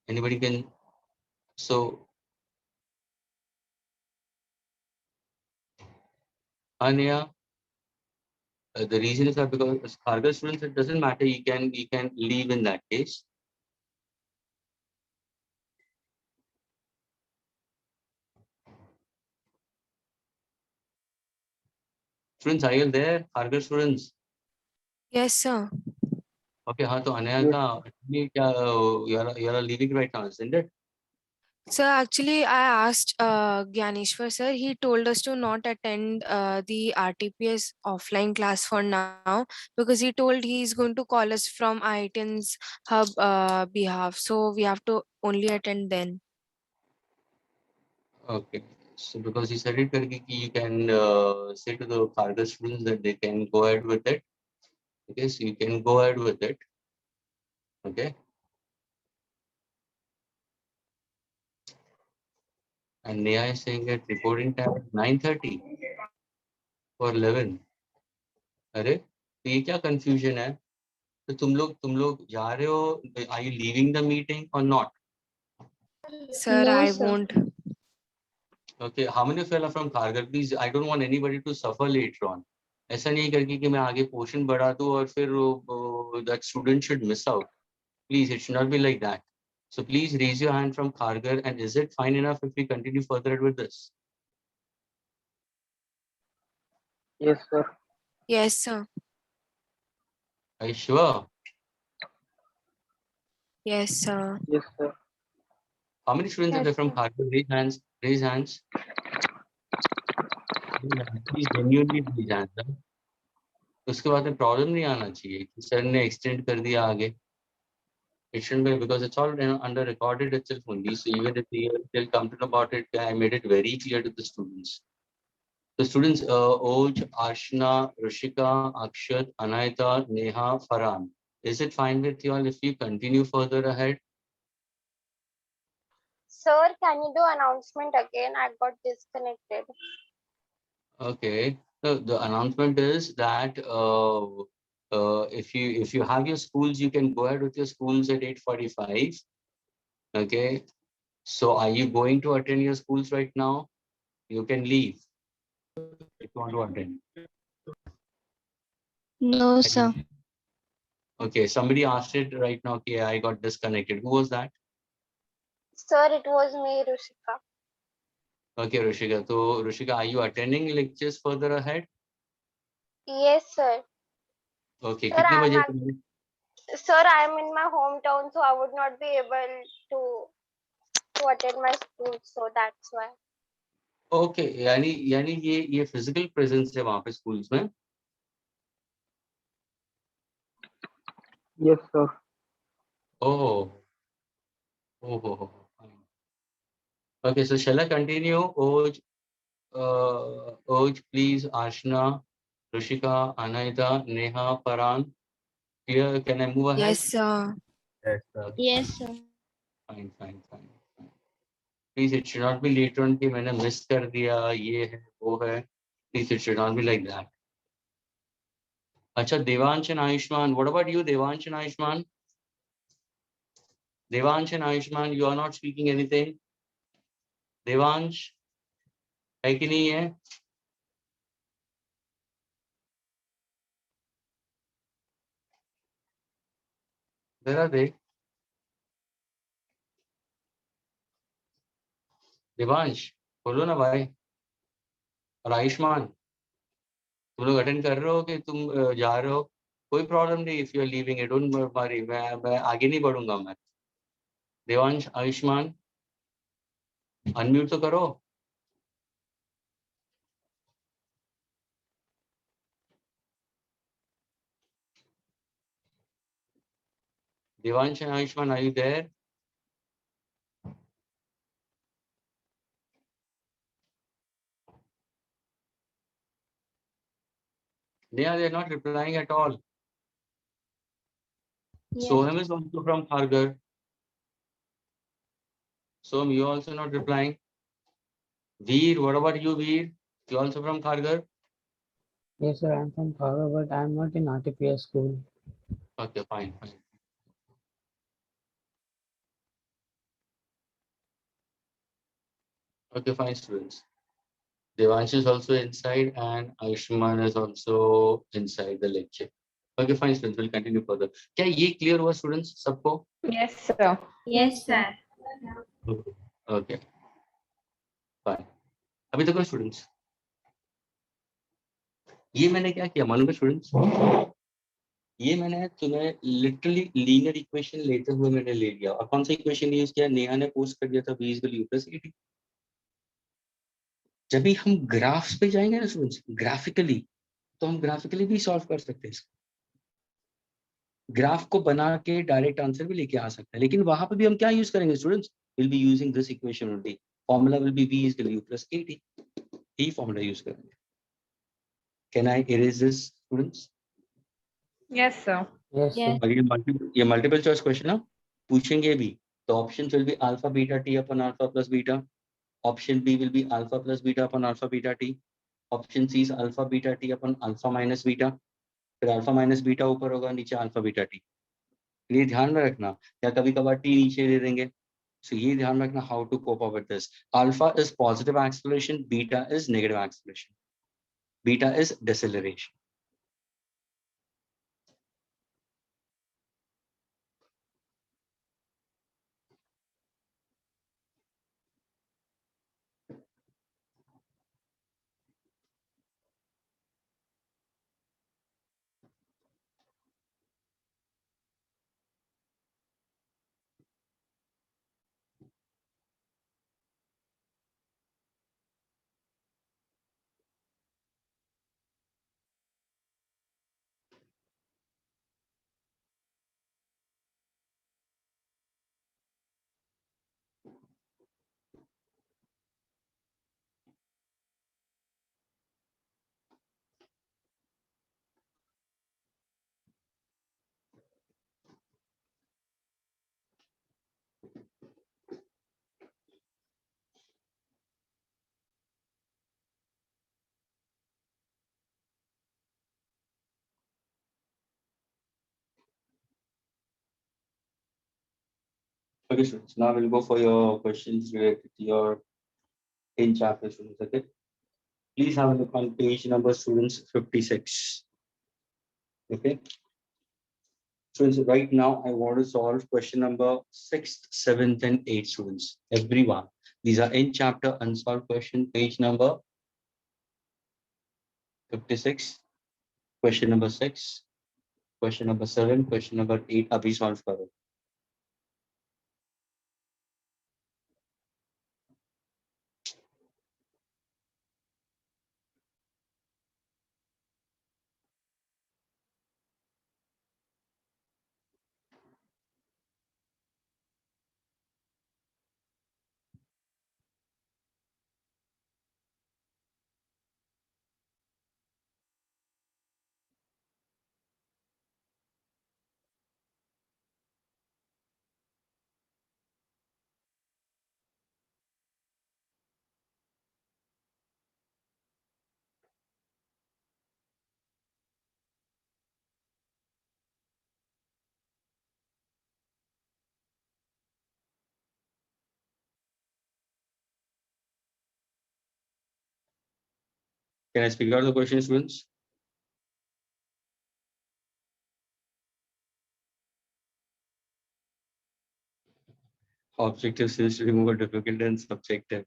Anybody can? So, Neha, the reason is that because as Kharghar students, it doesn't matter. You can leave in that case. Students, are you there? Kharghar students. Yes, sir. Okay, हाँ तो अनया क्या you're leaving right now, isn't it? Sir, actually, I asked Gyaneshwar sir. He told us to not attend the RTPS offline class for now because he told he is going to call us from IIT's hub behalf. So we have to only attend then. Okay. So because you said it, Karki, you can say to the Kharghar students that they can go ahead with it. Okay, so you can go ahead with it. Okay. And Neha is saying that reporting time is 9:30 or 11. अरे तो ये क्या confusion है? तो तुम लोग जा रहे हो? Are you leaving the meeting or not? Sir, No, I sir. won't. Okay, how many of you are from Kharghar? Please, I don't want anybody to suffer later on. ऐसा नहीं करके कि मैं आगे पोर्शन बढ़ा दूं और फिर that student should miss out. Please, it should not be like that. So please raise your hand from Kharghar, and is it fine enough if we continue further with this? Yes, sir. Yes, sir. Are you sure? Yes, sir. Yes, sir. How many students are there from Kharghar? Raise hands. Raise hands. Please genuinely raise hands. Huh? उसके बाद में problem नहीं आना चाहिए कि sir ने extend कर दिया आगे. It shouldn't be, because it's all under recorded itself only. So even if they'll come to know about it, I made it very clear to the students. The students, Oj, Ashna, Rishika, Akshat, Anayata, Neha, Farhan. Is it fine with you all if you continue further ahead? Sir, can you do announcement again? I got disconnected. Okay. So the announcement is that if you have your schools, you can go ahead with your schools at 8:45. Okay. So are you going to attend your schools right now? You can leave if you want to attend. No, sir. Okay. Somebody asked it right now. Okay, I got disconnected. Who was that? Sir, it was me, Rushika. Okay, Rushika. So Rushika, are you attending lectures further ahead? Yes, sir. Okay. Sir, कितने बजे तुम? Sir, I am in my hometown, so I would not be able to attend my school, so that's why. Okay. यानी ये physical presence है वहाँ पे schools में? Yes, sir. Oh. Oh. Okay, so shall I continue? Oj, please, Ashna, Rushika, Anaita, Neha, Paran. Clear? Can I move ahead? Yes, sir. Yes, sir. Yes, sir. Fine. Please, it should not be later on कि मैंने miss कर दिया, ये है, वो है. Please, it should not be like that. अच्छा, Devansh and Ayushman. What about you, Devansh and Ayushman? Devansh and Ayushman, you are not speaking anything. Devansh, है कि नहीं है? Where are they? देवांश बोलो ना भाई. और आयुष्मान, तुम लोग अटेंड कर रहे हो कि तुम जा रहे हो? कोई प्रॉब्लम नहीं. If you are leaving, I don't worry. मैं आगे नहीं बढ़ूंगा. मैं देवांश, आयुष्मान, अनम्यूट तो करो. Devansh and Ayushman, are you there? They are not replying at all. Yes. Soham is also from Kharghar. Soham, you also not replying. Veer, what about you, Veer? You also from Kharghar? Yes, sir. I'm from Kharghar, but I'm not in RTPS school. Okay, fine. Okay, fine, students. Devansh is also inside and Ayushman is also inside the lecture. Okay, fine, students. We'll continue further. क्या ये clear हुआ, students? सबको? Yes, sir. Yes, sir. Okay. Fine. अभी तक students. ये मैंने क्या किया मालूम है students? ये मैंने तुम्हें literally linear equation लेते हुए मैंने ले लिया. और कौन सा equation यूज किया? नेहा ने पोस्ट कर दिया था v = u + et. जब भी हम ग्राफ्स पे जाएंगे ना स्टूडेंट्स, ग्राफिकली, तो हम ग्राफिकली भी सॉल्व कर सकते हैं. ग्राफ को बना के डायरेक्ट आंसर भी लेके आ सकता है, लेकिन वहां पे भी हम क्या यूज करेंगे students? Will be using this equation only. Formula will be v is equal to u plus at. यही फॉर्मूला यूज करेंगे. Can I erase this students? Yes, sir. Yes, sir. Yes. और ये मल्टीपल चॉइस क्वेश्चन ना पूछेंगे भी, तो option will be alpha beta t upon alpha plus beta. Option b will be alpha plus beta upon alpha beta t. Option c is alpha beta t upon alpha minus beta. फिर alpha minus beta ऊपर होगा, नीचे alpha beta T. ये ध्यान में रखना, या कभी कभार टी नीचे दे देंगे. So ये ध्यान में रखना how to cope up with this. Alpha is positive acceleration, beta is negative acceleration. Beta is deceleration. Okay, students. Now we'll go for your questions related to your in chapter students. Okay. Please have a look on page number students 56. Okay. Students, right now I want to solve question number 6th, 7th, and 8th students. Everyone. These are in chapter unsolved question, page number 56, question number 6, question number 7, question number 8. Abhi solve karo. Can I speak out the question, students? Objective seems to be more difficult than subjective.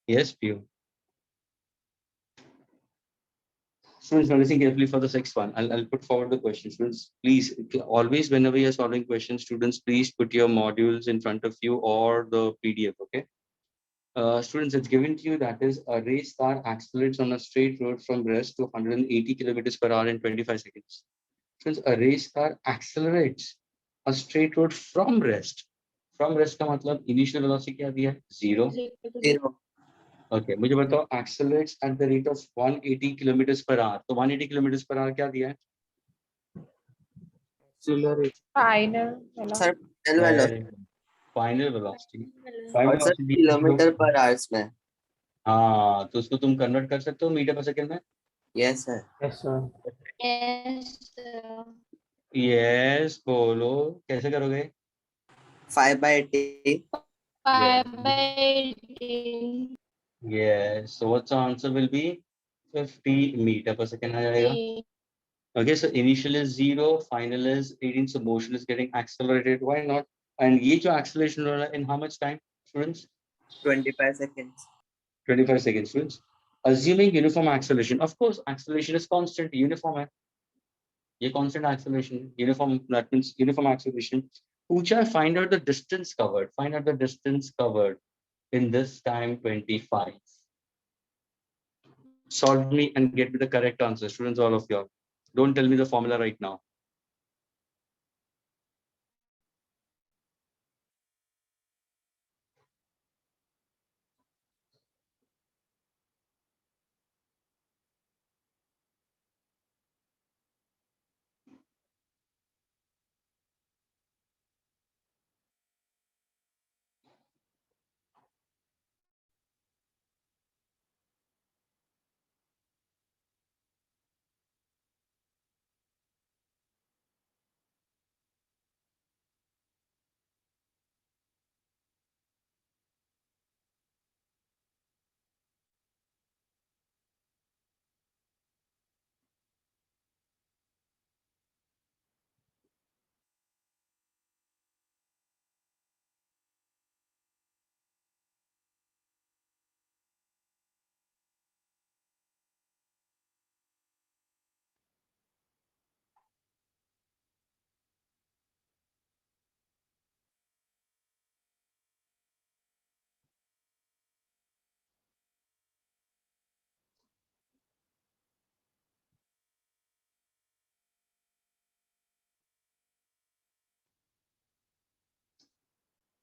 Yes, Pio. Students, now listen carefully for the sixth one. I'll put forward the question. Students, please, always whenever you're solving questions, students, please put your modules in front of you or the PDF, okay? Students, it's given to you that is a race car accelerates on a straight road from rest to 180 kilometers per hour in 25 seconds. Students, a race car accelerates a straight road from rest. From rest का मतलब initial velocity क्या दिया है? 0. 0. Okay, मुझे बताओ accelerates at the rate of 180 kilometers per hour. तो 180 kilometers per hour क्या दिया है? Final. Sir, tell velocity. Final velocity. और Final सर velocity किलोमीटर पर आवर्स में. हाँ, तो उसको तुम कन्वर्ट कर सकते हो मीटर पर सेकंड में? Yes sir. Yes, sir. Yes, sir. Yes, बोलो कैसे करोगे? 5/t. 5/18. Yes. So what's the answer will be 50 meter per second आ जाएगा. Okay, so initial is 0, final is 18, so motion is getting accelerated. Why not? And ये जो acceleration हो रहा है in how much time, students? 25 seconds. 25 seconds, students. Assuming uniform acceleration, of course, acceleration is constant, uniform है. ये constant acceleration, uniform, that means uniform acceleration. पूछा find out the distance covered. Find out the distance covered in this time 25. Solve me and get me the correct answer, students, all of y'all. Don't tell me the formula right now.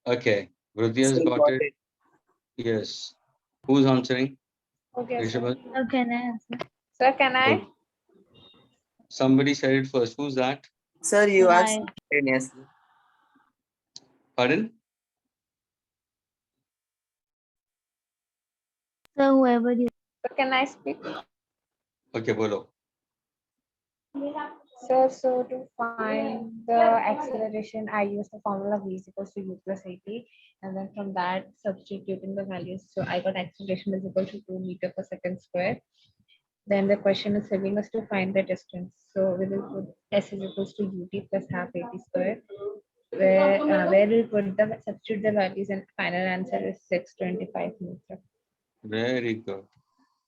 Okay, Vruti has Sir, got it. Yes. Who's answering? Okay, sir. Rishabh? How can I answer? Sir, can I? Good. Somebody said it first. Who's that? Sir, you are Why? simultaneously. Pardon? So whoever you Sir, can I speak? Okay, bolo. Sir, so to find the acceleration, I use the formula v is equals to u plus at, and then from that substituting the values. So I got acceleration is equal to 2 meter per second square. Then the question is telling us to find the distance. So we will put s is equals to ut plus half at square. Where we put the substitute the values and final answer is 625 meter. Very good.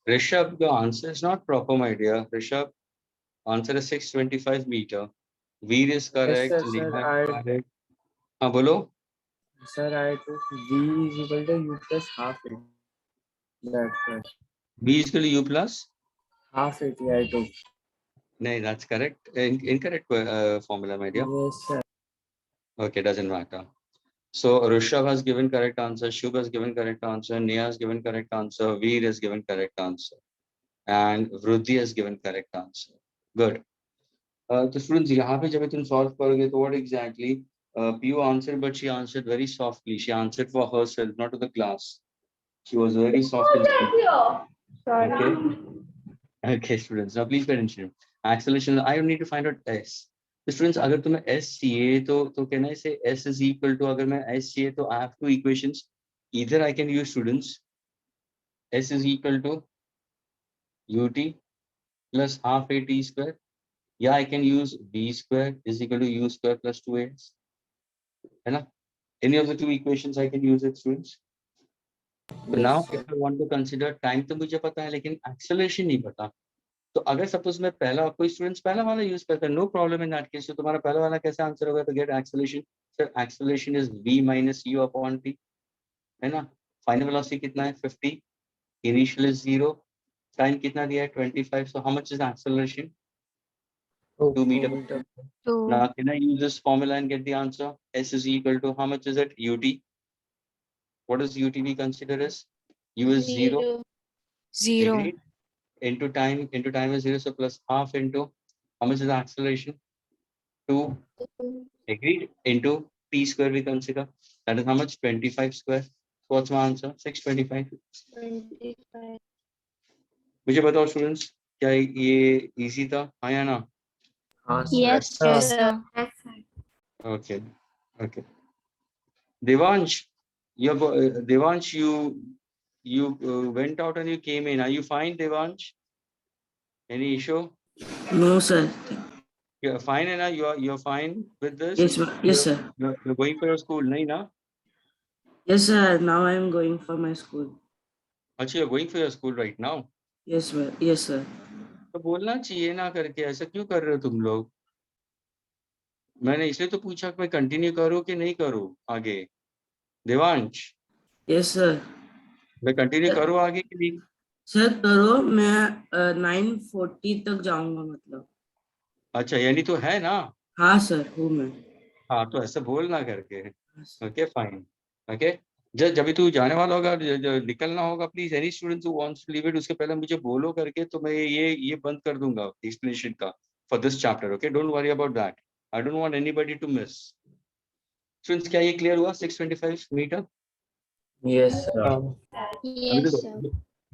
Rishabh, the answer is not proper, my dear. Rishabh, answer is 625 meter. Veer is correct. sir, Neha is correct. हाँ बोलो. Sir, I took V is equal to U plus half it. That's right. B is equal to U plus? Half it, I took. No, that's correct. Incorrect formula, my dear. Yes, sir. Okay, doesn't matter. So Rishabh has given correct answer, Shubh has given correct answer, Neha has given correct answer, Veer has given correct answer, and Vruti has given correct answer. Good. So students, यहाँ पे जब तुम solve करोगे तो what exactly? Piyu answered, but she answered very softly. She answered for herself, not to the class. She was very soft. Sorry. Okay. Okay, students. Now please pay attention. Acceleration. I need to find out S. So students, अगर तुम्हें S चाहिए तो can I say S is equal to, अगर मैं S चाहिए तो I have two equations. Either I can use, students, S is equal to ut plus half at square. Yeah, I can use b square is equal to u square plus 2as. है ना? Any of the two equations I can use it, students. So now if I want to consider time, तो मुझे पता है लेकिन acceleration नहीं पता. तो अगर सपोज मैं पहला कोई स्टूडेंट्स पहला वाला यूज करता है, no problem in that case. तो तुम्हारा पहला वाला कैसे आंसर होगा? तो get acceleration. Sir acceleration is v minus u upon t, है ना? फाइनल वेलोसिटी कितना है? 50. Initial is 0. टाइम कितना दिया है? 25. So how much is acceleration? 2 meter. Now can I use this formula and get the answer? S is equal to how much is it? ut. What does ut we consider as? U is 0. Zero. Agreed? Into time is 0, so plus half into how much is the acceleration? 2. Agreed? Into t square we consider. That is how much? 25 square. So what's my answer? 625. 25. मुझे बताओ students, क्या ये easy था? हाँ या ना? Yes, Yes, sir. sir. Okay. Okay. Devansh, Devansh, you went out and you came in. Are you fine, Devansh? Any issue? No, sir. You're fine, Anna? You're fine with this? Yes, yes, sir. You're going for your school, nahi na? Yes, sir. Now I am going for my school. Actually, you're going for your school right now. Yes, sir. Yes, sir. तो बोलना चाहिए ना करके, ऐसा क्यों कर रहे हो तुम लोग? मैंने इसलिए तो पूछा कि मैं कंटिन्यू करूं कि नहीं करूं आगे. देवांश. Yes, sir. मैं कंटिन्यू करूं आगे कि नहीं? सर करो, मैं 9:40 तक जाऊंगा मतलब. अच्छा, यानी तो है ना? हाँ सर, हूँ मैं. हाँ, तो ऐसा बोलना करके. Okay, fine. ओके, जब तू जाने वाला होगा, निकलना होगा, please any students who wants to leave it, उसके पहले मुझे बोलो करके, तो मैं ये बंद कर दूंगा एक्सप्लेनेशन का for this chapter. Okay, don't worry about that. I don't want anybody to miss. Students, क्या ये क्लियर हुआ? 625 meter. Yes, sir. Yes, sir.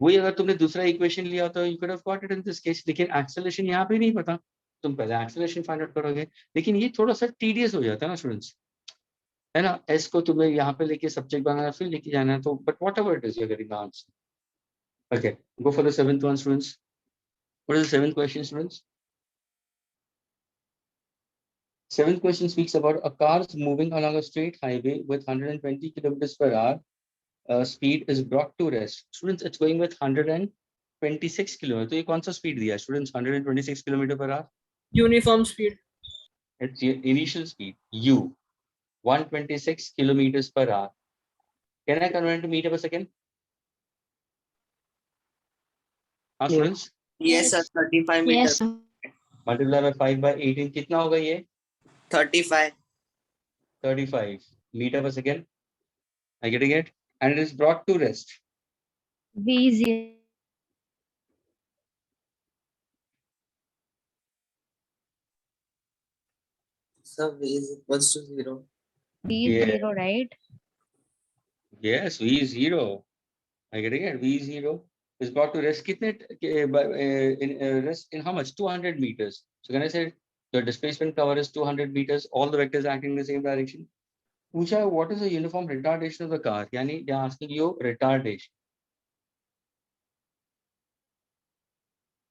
वही अगर तुमने दूसरा इक्वेशन लिया तो you could have got it in this case. लेकिन एक्सेलरेशन यहाँ पे नहीं पता, तुम पहले एक्सेलरेशन फाइंड आउट करोगे. लेकिन ये थोड़ा सा टीडियस हो जाता है ना स्टूडेंट्स, है ना? एस को तुम्हें यहाँ पे लेके सब्जेक्ट बनाना, फिर लेके जाना है, तो but whatever it is you are getting the answer. Okay, go for the seventh one students. What is the seventh question students? Seventh question speaks about a car moving along a straight highway with 120 kilometers per hour. Speed is brought to rest. Students, it's going with 126 kilometers. तो ये कौन सा speed दिया है students? 126 kilometer per hour. Uniform speed. It's your initial speed, u. 126 kilometers per hour. Can I convert to meter per second? Students? Yes, sir. 35 Yes, meters. sir. Multiply by 5 by 18. कितना होगा ये? 35. 35 meter per second. Are you getting it? And it is brought to rest. V0. So V is equals to 0. V0, right? Yes, V0. Are you getting it? V0 is brought to rest. Rest in how much? 200 meters. So can I say the displacement cover is 200 meters, all the vectors acting in the same direction? Pusha, what is the uniform retardation of the car? Yani, they are asking you retardation.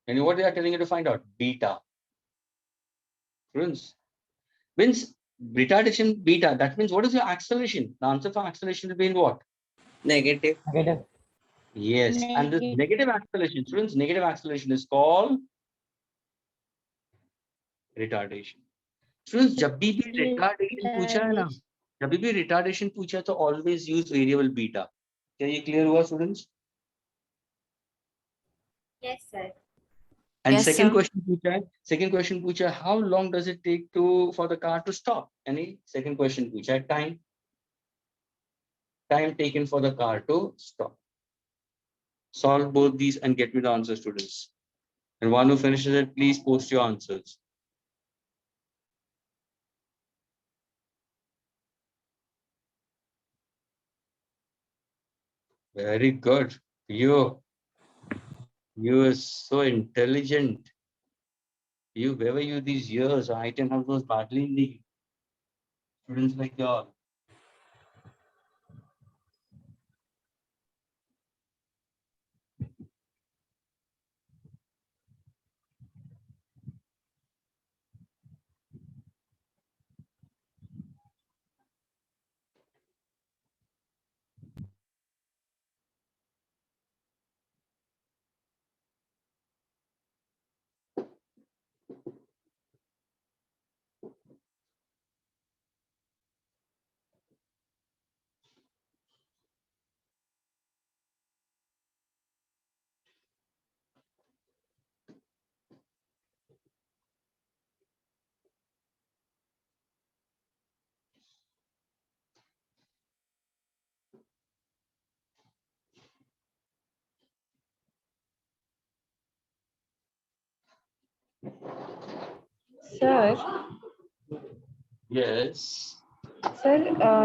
And what they are telling you to find out? Beta. Friends, means retardation beta. That means what is your acceleration? The answer for acceleration will be in what? Negative. Yes. And this negative acceleration, students, negative acceleration is called retardation. Students, जब भी retardation पूछा है ना, जब भी retardation पूछा है तो always use variable beta. क्या ये clear हुआ students? Yes, sir. And Yes, second sir. question पूछा है, how long does it take for the car to stop? Any second question पूछा है, time taken for the car to stop. Solve both these and get me the answer, students. And one who finishes it, please post your answers. Very good. You are so intelligent. Where were you these years? I can have those badly in the students like y'all. Sir, Yes. sir,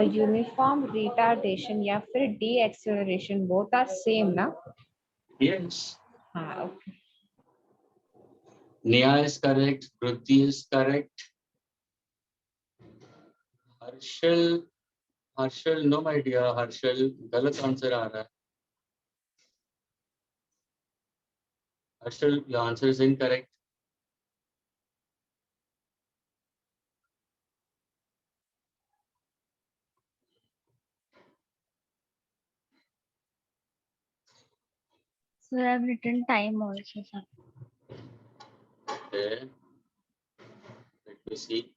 uniform retardation या फिर deceleration both are same ना? Yes. Okay. Neha is correct. Kruti is correct. Harshal, no my dear. Harshal, galat answer aa raha hai. Harshal, your answer is incorrect. So I have written time also, sir. Okay. Let me see.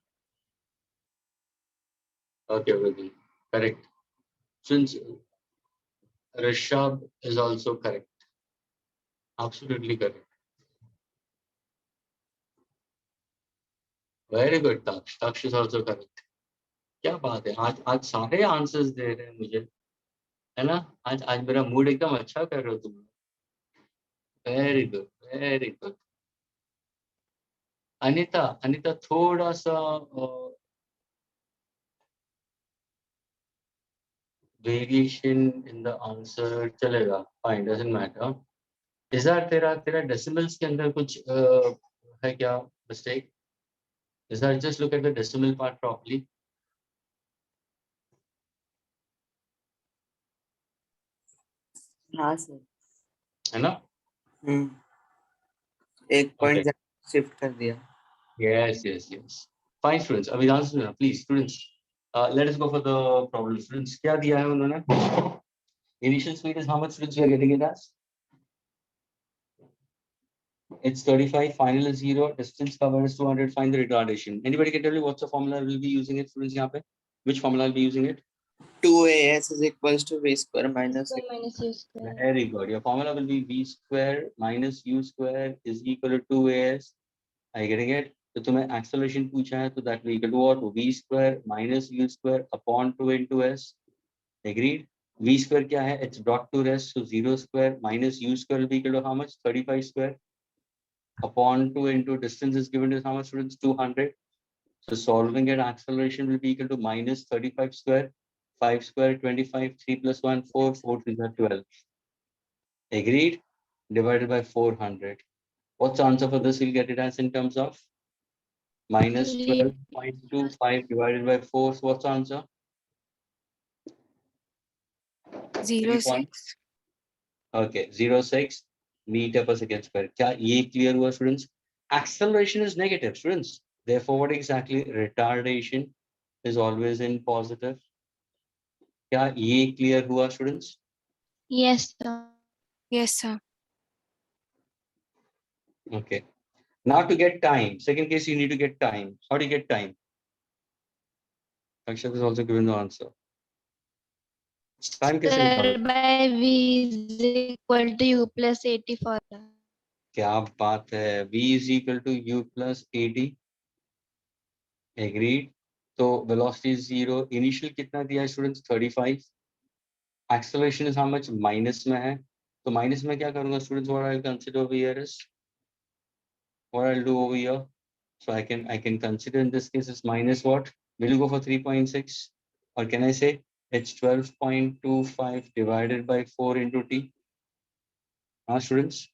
Okay, Kruti. Correct. Since Rishabh is also correct. Absolutely correct. Very good, Taksh. Taksh is also correct. क्या बात है, आज सारे answers दे रहे हैं मुझे, है ना? आज मेरा मूड एकदम अच्छा कर रहे हो तुम. Very good, very good. Anita थोड़ा सा वेरिएशन इन द आंसर चलेगा, fine, doesn't matter. Is that तेरा डेसिमल्स के अंदर कुछ है क्या mistake? Is that just look at the decimal part properly. हाँ सर. है ना? एक पॉइंट शिफ्ट कर दिया. Yes. Fine, students. अभी ध्यान से सुनना, please, students. Let us go for the problem. Students, क्या दिया है उन्होंने? Initial speed is how much, students? We are getting it as? It's 35. Final is 0. Distance covered is 200. Find the retardation. Anybody can tell me what's the formula we'll be using it, students? यहाँ पे? Which formula will be using it? 2as is equals to v square minus U square. Very good. Your formula will be v square minus u square is equal to 2as. Are you getting it? तो तुम्हें acceleration पूछा है, तो that will equal to what? V square minus u square upon 2 into s. Agreed? V square क्या है? It's brought to rest, so 0 square minus U square will be equal to how much? 35 square upon 2 into distance is given as how much, students? 200. So solving it, acceleration will be equal to minus 35 square, 5 square, 25, 3 plus 1, 4, 4 3 are 12. Agreed? Divided by 400. What's the answer for this? We'll get it as in terms of minus 12.25 divided by 4. So what's the answer? 0.6. Okay, 0.6 meter per second square. क्या ये clear हुआ, students? Acceleration is negative, students. Therefore, what exactly? Retardation is always in positive. क्या ये clear हुआ, students? Yes, sir. Yes, sir. Okay. Now to get time. Second case, you need to get time. How do you get time? Akshat is also given the answer. Time कैसे निकालोगे? By V is equal to U plus 80 for that. क्या बात है? V is equal to U plus 80. Agreed. So velocity is 0. Initial कितना दिया है, students? 35. Acceleration is how much? Minus में है. तो minus में क्या करूँगा, students? What I'll consider over here is, what I'll do over here. So I can consider in this case is minus what? Will you go for 3.6? Or can I say it's 12.25 divided by 4 into t? Students?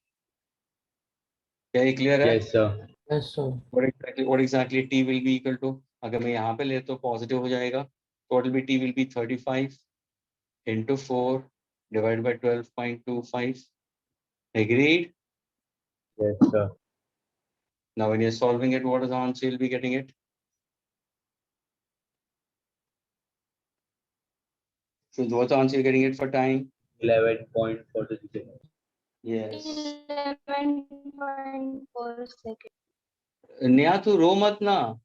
क्या ये clear है? Yes, sir. Yes, sir. What exactly t will be equal to? अगर मैं यहाँ पे ले तो positive हो जाएगा. So what will be t will be 35 into 4 divided by 12.25. Agreed? Yes, sir. Now when you're solving it, what is the answer you'll be getting it? So what's the answer you're getting it for time? 11.46. Yes. 11.4 seconds. Neha तू रो मत ना.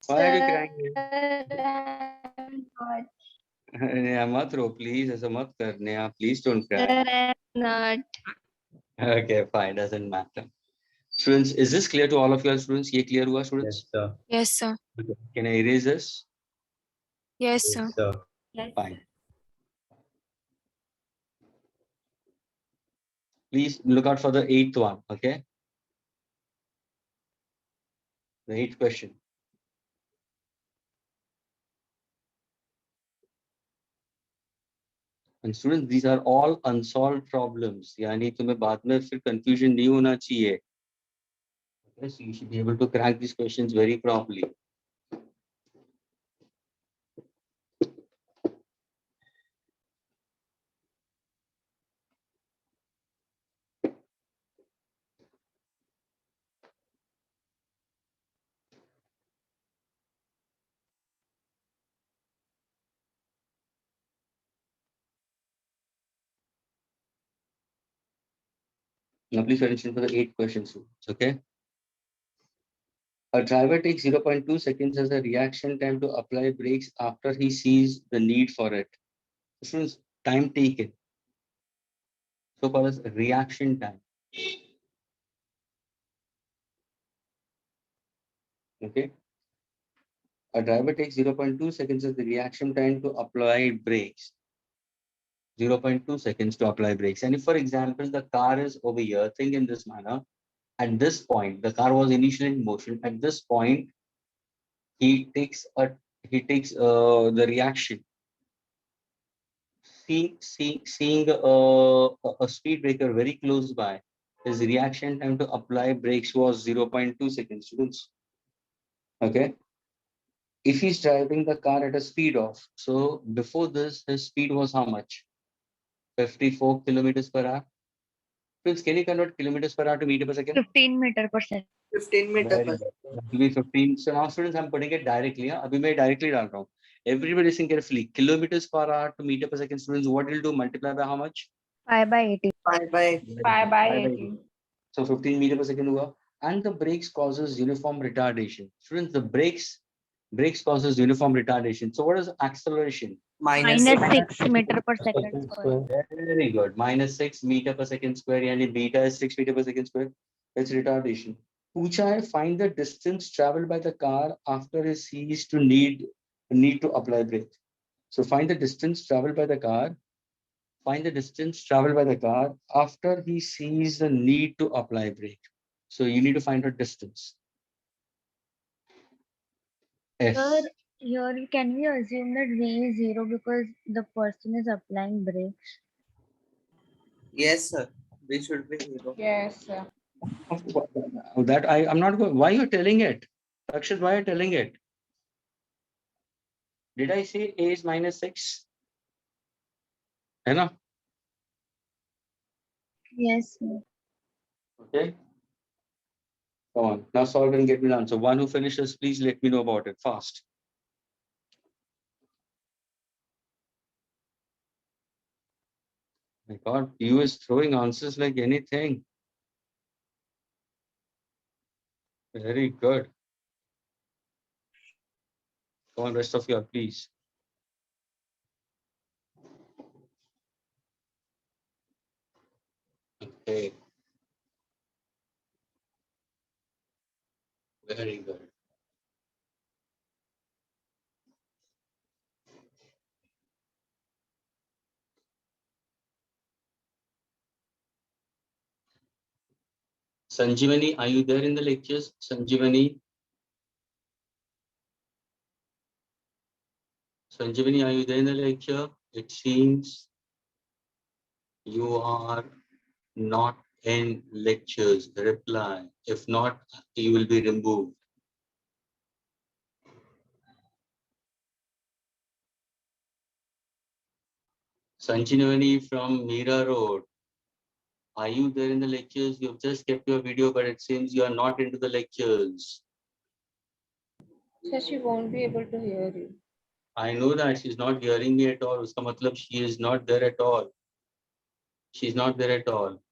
Why are you crying? Neha मत रो please. ऐसा मत कर Neha. Please don't cry. Sir, I'm not. Okay, fine. Doesn't matter. Students, is this clear to all of you students? ये clear हुआ, students? Yes, sir. Yes, sir. Okay. Can I erase this? Yes, sir. Yes, sir. Fine. Please look out for the 8th one, okay? The 8th question. And students, these are all unsolved problems. यानी तुम्हें बाद में फिर confusion नहीं होना चाहिए. Okay, so you should be able to crack these questions very properly. Now please pay attention for the 8th question, students, okay? A driver takes 0.2 seconds as a reaction time to apply brakes after he sees the need for it. Students, time taken. So called as reaction time. Okay. A driver takes 0.2 seconds as the reaction time to apply brakes. 0.2 seconds to apply brakes. And if, for example, the car is over here, think in this manner. At this point, the car was initially in motion. At this point, he takes the reaction. Seeing a speed breaker very close by, his reaction time to apply brakes was 0.2 seconds, students. Okay. If he's driving the car at a speed of, so before this, his speed was how much? 54 kilometers per hour. Students, can you convert kilometers per hour to meter per second? 15 meter per second. 15 meter Very per good. That will be 15. So now, students, I'm putting it directly. अभी मैं directly डाल रहा हूँ. Everybody listen carefully. Kilometers per hour to meter per second. Students, what will do? Multiply by how much? 5 by 80. 5 by 5 by 80. So 15 meter per second हुआ. And the brakes causes uniform retardation. Students, the brakes causes uniform retardation. So what is acceleration? minus Minus 6 meter per second square. Very good. Minus 6 meter per second square. Yani beta is 6 meter per second square. That's retardation. पूछा है, find the distance traveled by the car after it ceased to need to apply brake. So find the distance traveled by the car. Find the distance traveled by the car after he sees the need to apply brake. So you need to find a distance. S. Sir, here can we assume that V is 0 because the person is applying brakes? Yes, sir. We should be 0. Yes. That I'm not going. Why you're telling it? Akshat, why are you telling it? Did I say A is -6? है ना? Yes, sir. Okay. Come on. Now solve and get me the answer. One who finishes, please let me know about it fast. My God, you is throwing answers like anything. Very good. Come on, rest of you, please. Okay. Very good. Sanjivani, are you there in the lectures? Sanjivani? Sanjivani, are you there in the lecture? It seems you are not in lectures. Reply. If not, you will be removed. Sanjivani from Mira Road. Are you there in the lectures? You've just kept your video, but it seems you are not into the lectures. So she won't be able to hear you. I know that she's not hearing me at all. Uska matlab she is not there at all. She's not there at all.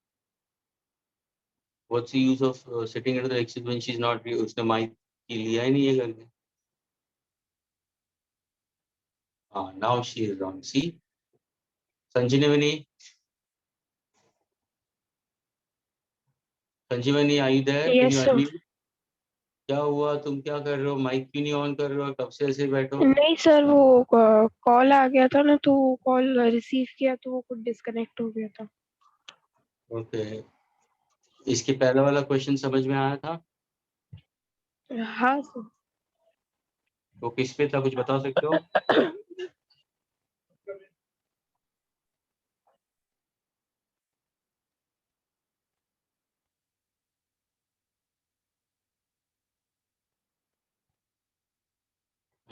What's the use of sitting into the lectures when she's not? Usne mic liya hi nahi hai karke. Now she is on. See, Sanjivani. Sanjivani, are you there? Can Yes, you sir. unmute? क्या हुआ? तुम क्या कर रहे हो? Mic क्यों नहीं on कर रहे हो? कब से ऐसे बैठो? नहीं सर, वो कॉल आ गया था ना, तो कॉल रिसीव किया तो वो कुछ डिस्कनेक्ट हो गया था. ओके. इसके पहले वाला क्वेश्चन समझ में आया था? हाँ सर. वो किस पे था, कुछ बता सकते हो?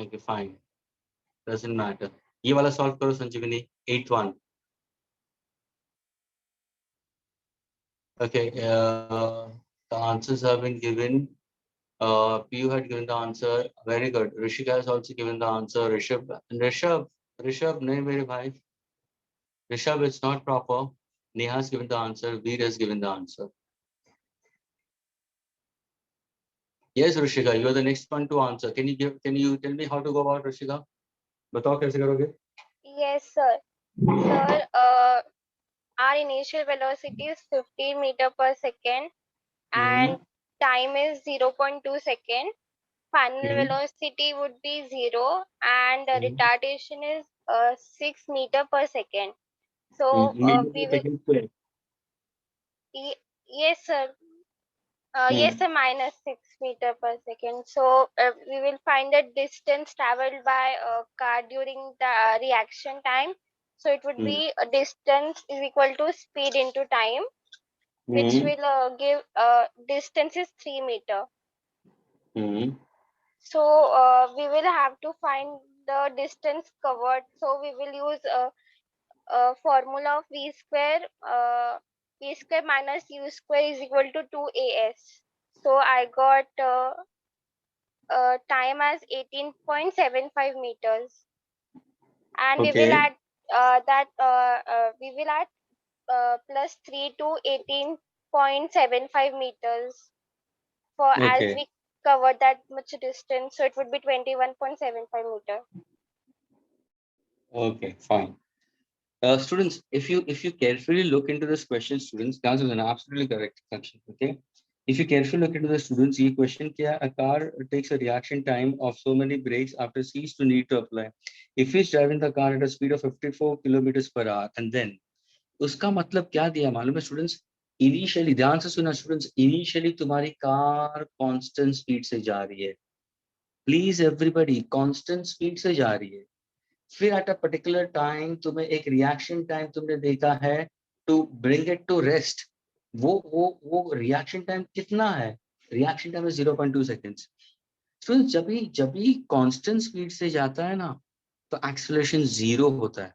Okay, fine. Doesn't matter. ये वाला सॉल्व करो संजीवनी. 8th one. Okay. The answers have been given. Piyu had given the answer. Very good. Rishika has also given the answer. Rishabh, nahi mere bhai. Rishabh, it's not proper. Neha has given the answer. Veer has given the answer. Yes, Rishika, you are the next one to answer. Can you tell me how to go about, Rishika? बताओ कैसे करोगे? Yes, sir. Sir, our initial velocity is 15 meter per second and time is 0.2 second. Final velocity would be 0 and retardation is 6 meter per second. So we will. Yes, sir. Yes, sir, minus 6 meter per second. So we will find the distance traveled by a car during the reaction time. So it would be a distance is equal to speed into time, which will give distance is 3 meter. So we will have to find the distance covered. So we will use a formula of v square minus u square is equal to 2as. So I got time as 18.75 meters, and we will add plus 3 to 18.75 meters for as we covered that much distance. So it would be 21.75 meter. Okay, fine. Students, if you carefully look into this question, students, the answer is an absolutely correct section. Okay. If you carefully look into the students, ये question क्या? A car takes a reaction time of so many brakes after cease to need to apply. If he's driving the car at a speed of 54 kilometers per hour, and then उसका मतलब क्या दिया मालूम है students? Initially, ध्यान से सुना students, initially तुम्हारी कार कांस्टेंट स्पीड से जा रही है. प्लीज एवरीबॉडी, कांस्टेंट स्पीड से जा रही है. फिर एट अ पर्टिकुलर टाइम तुम्हें एक रिएक्शन टाइम तुमने देखा है to bring it to rest. वो रिएक्शन टाइम कितना है? रिएक्शन टाइम है 0.2 सेकेंड्स. स्टूडेंट्स, जब भी कांस्टेंट स्पीड से जाता है ना, तो एक्सेलरेशन 0 होता है.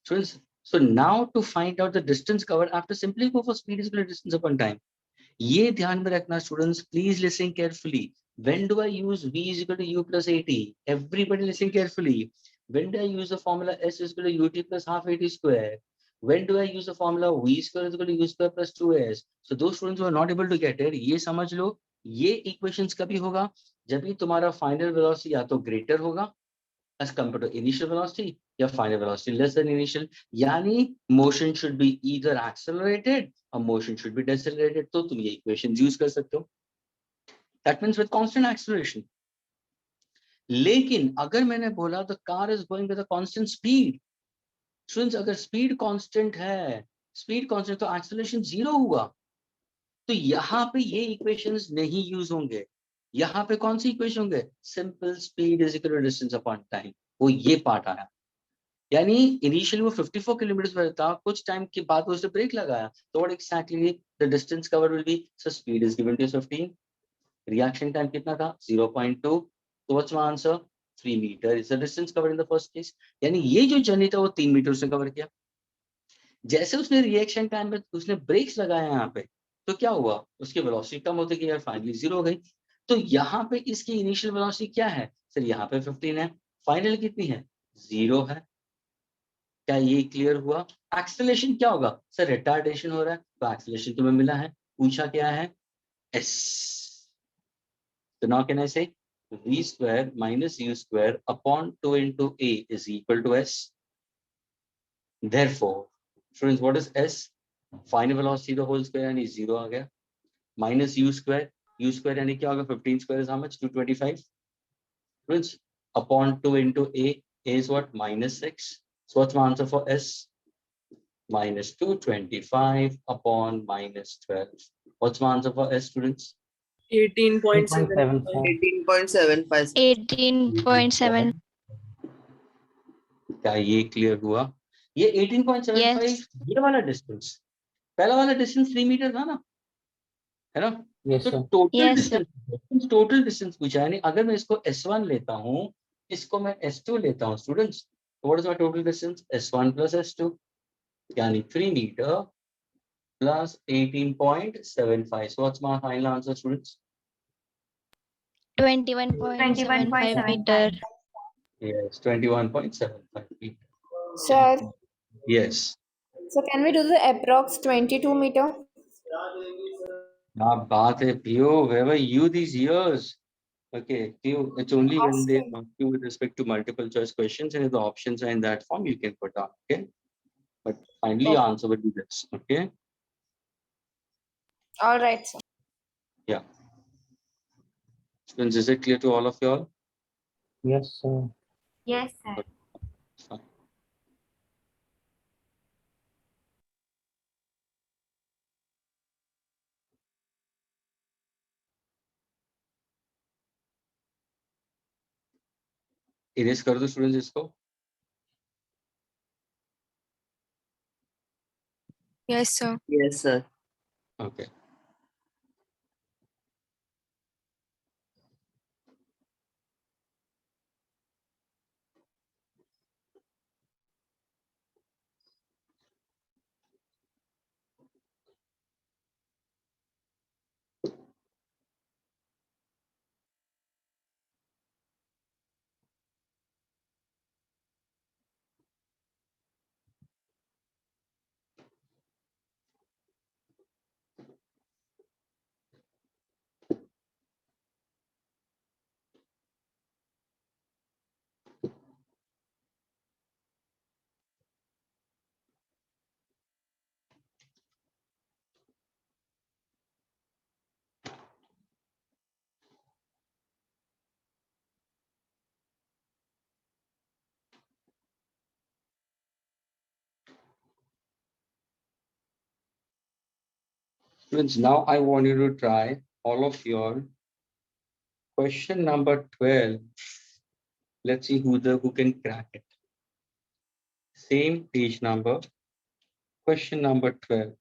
Students, so now to find out the distance covered after simply go for speed is equal to distance upon time. ये ध्यान में रखना students, please listen carefully. When do I use v is equal to u plus at? Everybody listen carefully. When do I use the formula s is equal to ut plus half at square? When do I use the formula v square is equal to u square plus 2s? So those students who are not able to get it, ये समझ लो, ये equations कभी होगा जब भी तुम्हारा final velocity या तो greater होगा as compared to initial velocity या final velocity less than initial. यानी motion should be either accelerated or motion should be decelerated. तो तुम ये equations use कर सकते हो. That means with constant acceleration. लेकिन अगर मैंने बोला the car is going with a constant speed, students, अगर speed constant है, speed constant, तो acceleration 0 हुआ. तो यहाँ पे ये equations नहीं use होंगे. यहाँ पे कौन सी equation होंगे? Simple speed is equal to distance upon time. वो ये पार्ट आया. यानी इनिशियली वो 54 किलोमीटर पर था, कुछ टाइम के बाद उसने ब्रेक लगाया, तो what exactly the distance cover will be? So speed is given to 15, reaction time कितना था? 0.2. तो what's my answer? 3 meter is the distance covered in the first case. यानी ये जो जर्नी था वो 3 मीटर उसने कवर किया. जैसे उसने रिएक्शन टाइम में उसने ब्रेक्स लगाया यहाँ पे, तो क्या हुआ? उसकी वेलोसिटी कम होती गई और फाइनली 0 हो गई. तो यहाँ पे इसकी इनिशियल वेलोसिटी क्या है सर? यहाँ पे 15 है, फाइनल कितनी है? 0 है. क्या ये क्लियर हुआ? एक्सेलरेशन क्या होगा सर? रिटार्डेशन हो रहा है, तो एक्सेलरेशन तुम्हें मिला है. पूछा क्या है? s. तो नाउ कैन आई से v square minus u square upon 2 into a is equal to s. Therefore, friends, what is s? Final velocity the whole square यानी 0 आ गया, minus u square यानी क्या होगा? 15 square is how much? 225. Friends, upon 2 into a is what? Minus 6. So what's my answer for s? Minus 225 upon minus 12. What's my answer for S, students? 18.75. 18.75. 18.7. क्या ये clear हुआ? ये 18.75 Yes. ये वाला distance, पहला वाला डिस्टेंस 3 मीटर था ना, है ना? Yes, तो sir. टोटल डिस्टेंस पूछा है. अगर मैं इसको S1 लेता हूँ, इसको मैं S2 लेता हूँ स्टूडेंट्स, तो what is my total distance? S1 plus S2 यानी 3 metre plus 18.75. So what's my final answer, students? 21.75 meter. Yes, 21.75 meter. Sir, Yes. so can we do the approx 22 meter? Now, baat hai, Pio, where were you these years? Okay, Pio, it's only when they ask you with respect to multiple choice questions and if the options are in that form, you can put on, okay? But finally, your answer would be this, okay? All right, sir. Yeah. Students, is it clear to all of you all? Yes, sir. Yes, sir. Fine. Erase कर दो students इसको. Yes, sir. Yes, sir. Okay. Students, now I want you to try all of your question number 12. Let's see who can crack it. Same page number. Question number 12.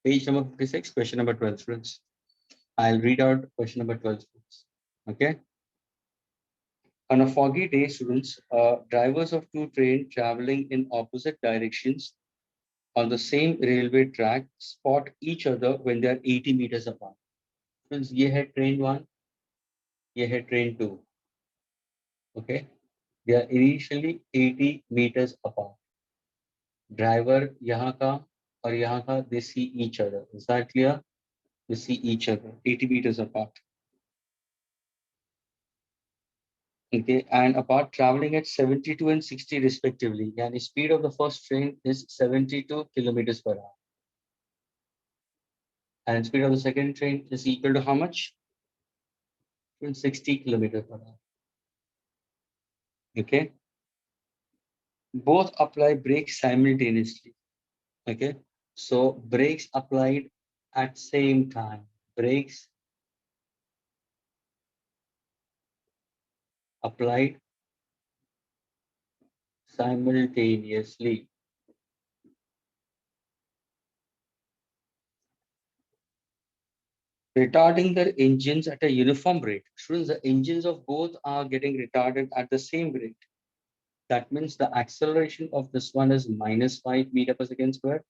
Page number 56, question number 12, students. I'll read out question number 12, students. Okay. On a foggy day, students, drivers of two trains traveling in opposite directions on the same railway track spot each other when they are 80 meters apart. Students, ये है train 1, ये है train 2. Okay. They are initially 80 meters apart. Driver यहाँ का और यहाँ का, they see each other. Is that clear? They see each other 80 meters apart. Okay, and apart traveling at 72 and 60 respectively. Yani speed of the first train is 72 kilometers per hour. And speed of the second train is equal to how much? 60 kilometers per hour. Okay. Both apply brakes simultaneously. Okay. So brakes applied at same time. Brakes applied simultaneously. Retarding their engines at a uniform rate. Students, the engines of both are getting retarded at the same rate. That means the acceleration of this one is -5 meter per second square.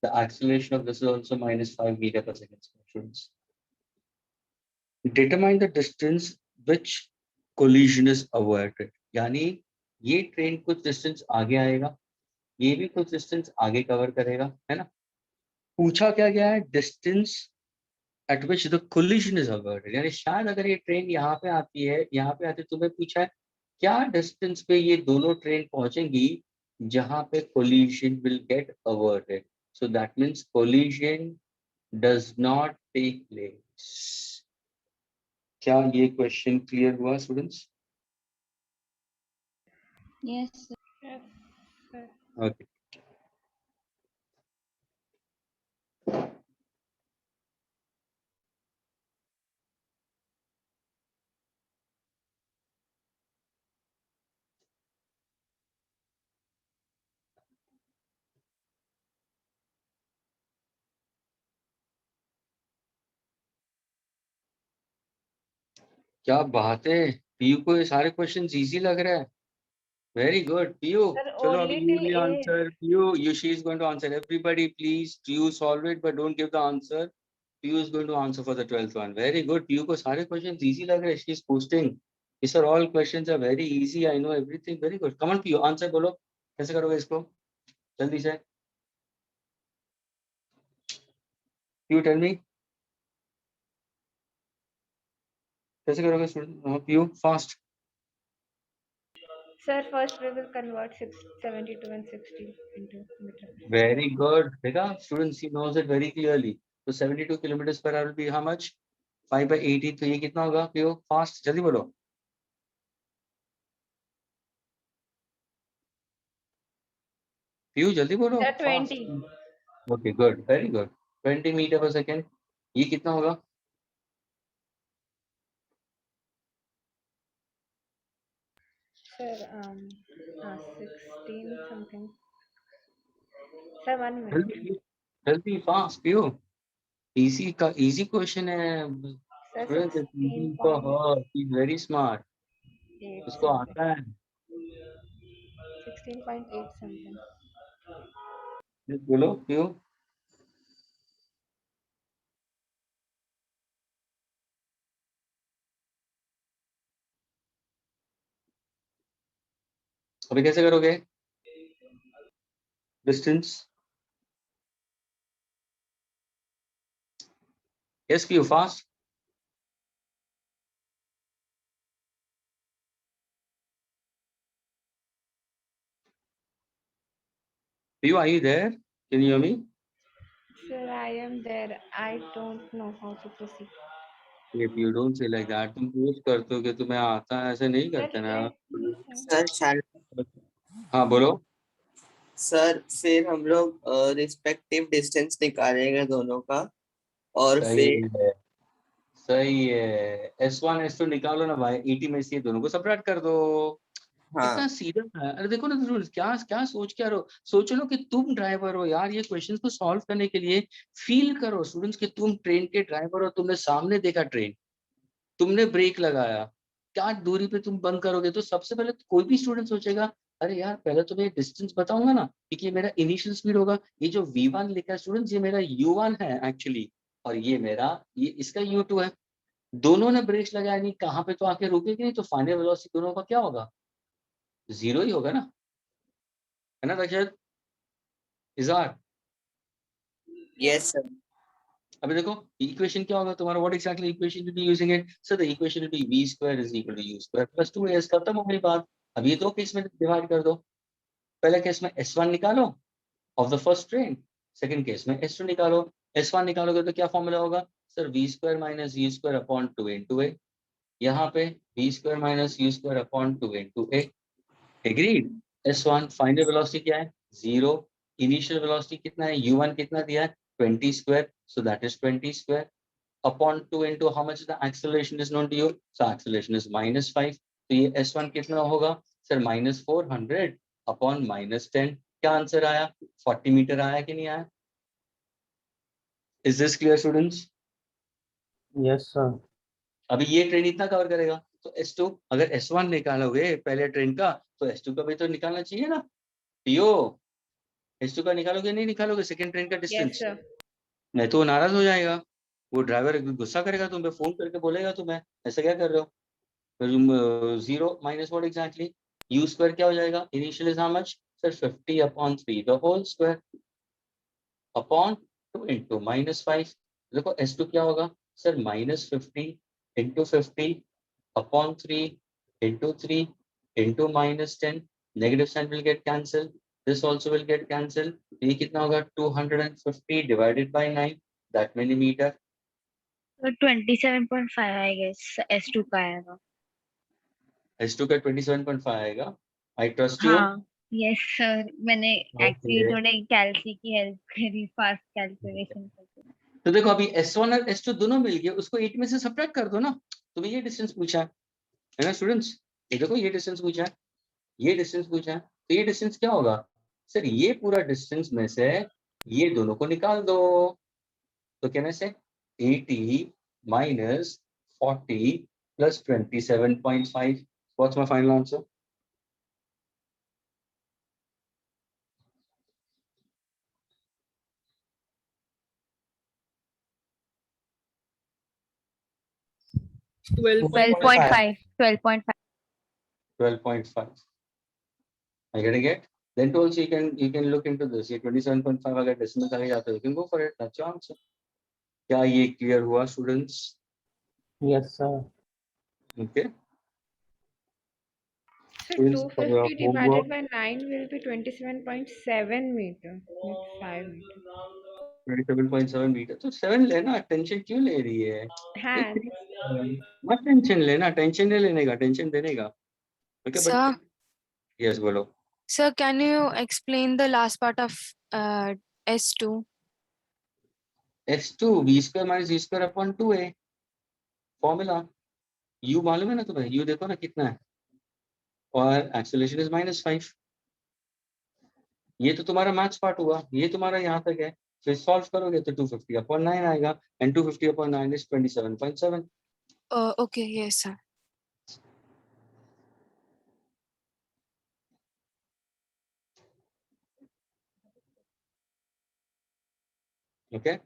The acceleration of this is also -5 meter per second square. Students, determine the distance which collision is avoided. यानी ये train कुछ distance आगे आएगा, ये भी कुछ distance आगे cover करेगा, है ना? पूछा क्या गया है? Distance at which the collision is avoided. यानी शायद अगर ये ट्रेन यहाँ पे आती है, यहाँ पे आती है, तुम्हें पूछा है क्या डिस्टेंस पे ये दोनों ट्रेन पहुंचेंगी जहां पे collision will get avoided. So that means collision does not take place. क्या ये क्वेश्चन क्लियर हुआ students? Yes, sir. Yes, sir. Okay. क्या बात है, पीयू को ये सारे क्वेश्चंस इजी लग रहा है. Very good, Piyu. Sir, Chalo, only abhi you till will A. answer. Piyu, she is going to answer. Everybody, please, Piyu solve it, but don't give the answer. Piyu is going to answer for the 12th one. Very good. Piyu ko sare questions easy lag rahe. She is posting. These are all questions are very easy. I know everything. Very good. Come on, Piyu, answer bolo. कैसे करोगे इसको? जल्दी से. Piyu, tell me. कैसे करोगे student? Piyu, fast. Sir, first we will convert 72 and 60 into meter. Very good. देखा? Students, he knows it very clearly. So 72 kilometers per hour will be how much? 5 by 80. तो ये कितना होगा? Piyu, fast. जल्दी बोलो. Piyu, जल्दी बोलो. Sir, 20. Okay, good. Very good. 20 meter per second. ये कितना होगा? Sir, 16 something. Sir, 1 minute. जल्दी fast Piyu. Easy question है. Sir, Students, it's easy for her. She's very smart. 16.8 उसको आता है. 16.8 something. Just बोलो Piyu. अभी कैसे करोगे? Distance. Yes, Piyu, fast. Piyu, are you there? Can you hear me? Sir, I am there. I don't know how to proceed. If you don't say like that, तुम post करते हो कि तुम्हें आता है, ऐसे नहीं करते ना. सर, shall हाँ बोलो. सर फिर हम लोग रिस्पेक्टिव डिस्टेंस निकालेंगे दोनों का और सही फिर है, सही है। S1 S2 निकालो ना भाई, 80 में से ये दोनों को सबट्रैक्ट कर दो। हाँ कितना सीधा है। अरे देखो ना स्टूडेंट्स, क्या क्या सोच क्या रहो, सोचो ना कि तुम ड्राइवर हो यार, ये क्वेश्चंस को सॉल्व करने के लिए फील करो स्टूडेंट्स कि तुम ट्रेन के ड्राइवर हो, तुमने सामने देखा ट्रेन, तुमने ब्रेक लगाया, क्या दूरी पे तुम बंद करोगे। तो सबसे पहले तो कोई भी स्टूडेंट सोचेगा, अरे यार पहले तो मैं डिस्टेंस बताऊंगा ना, क्योंकि ये मेरा इनिशियल स्पीड होगा। ये जो V1 लिखा है स्टूडेंट्स, ये मेरा U1 है एक्चुअली, और ये इसका U2 है। दोनों ने ब्रेक लगाया नहीं, कहाँ पे तो आके रुकेगी नहीं, तो फाइनल वेलोसिटी दोनों का क्या होगा, 0 ही होगा ना, है ना रजत, इजहार। यस सर अभी देखो इक्वेशन क्या होगा तुम्हारा, what exactly equation will be using it, so the equation will be v square is equal to u square plus 2as। खत्म हो गई बात। अब ये दो केस में डिवाइड कर दो। पहले केस में S1 निकालो of the first train, second case में S2 निकालो। S1 निकालोगे तो क्या फॉर्मूला होगा sir, v square minus u square upon 2 into a। यहाँ पे v square minus u square upon 2 into a। Agreed. S1 final velocity क्या है 0, इनिशियल वेलोसिटी कितना है u1 कितना दिया है 20 square, so that is 20 square upon 2 into how much the acceleration is known to you, so acceleration is -5। तो ये S1 कितना होगा सर -400 upon -10। क्या आंसर आया 40 मीटर आया कि नहीं आया। Is this clear students. Yes, sir. अभी ये ट्रेन इतना कवर करेगा, तो S2 अगर S1 निकालोगे पहले ट्रेन का, तो S2 का भी तो निकालना चाहिए ना। पियो S2 का निकालोगे नहीं निकालोगे सेकंड ट्रेन का Yes, डिस्टेंस, sir. नहीं तो वो नाराज हो जाएगा, वो ड्राइवर गुस्सा करेगा तुम पे, फोन करके बोलेगा तुम्हें ऐसा क्या कर रहे हो। 0 minus what exactly, u square क्या हो जाएगा, initial is how much sir 50 upon 3 the whole square upon 2 into -5। देखो S2 क्या होगा sir -50 into 50 upon 3 into 3 into -10। negative sign will get cancelled, this also will get cancelled। ये कितना होगा 250 divided by 9, that many meter। So 27.5 I guess S2 का आएगा। S2 का 27.5 आएगा। I trust you। हाँ यस सर, मैंने एक्चुअली Okay। थोड़े कैल्सी की हेल्प करी फास्ट कैलकुलेशन करके। तो देखो अभी S1 और S2 दोनों मिल गए, उसको 8 में से सब्ट्रैक्ट कर दो ना। तो ये डिस्टेंस पूछा है ना स्टूडेंट्स, ये देखो ये डिस्टेंस पूछा है, ये डिस्टेंस पूछा है, तो ये डिस्टेंस क्या होगा सर, ये पूरा डिस्टेंस में से ये दोनों को निकाल दो। तो कहने से 80 minus 40 plus 27.5, what's my final answer। 12.5 12.5 12.5 are you getting it। then also you can look into this, ये 27.5 अगर decimal आगे जाता है you can go for it, that's your answer। क्या ये क्लियर हुआ students. Yes, sir. Okay So students for your 250 homework, divided by 9 will be 27.7 meter. That's 5 meter. 27.7 metre, तो 7 लेना, टेंशन क्यों ले रही है। हाँ, मत टेंशन लेना, टेंशन नहीं लेने का, टेंशन देने का। ओके बट Sir, यस बोलो। sir, can you explain the last part of S2? S2 v square minus v square upon 2a formula. u मालूम है ना तुम्हें, u देखो ना कितना है, और एक्सेलरेशन इज -5। ये तो तुम्हारा मैथ्स पार्ट हुआ, ये तुम्हारा यहाँ तक है। फिर सॉल्व करोगे तो 250 अपॉन 9 आएगा, and 250 upon 9 is 27.7। Okay, yes, sir. Okay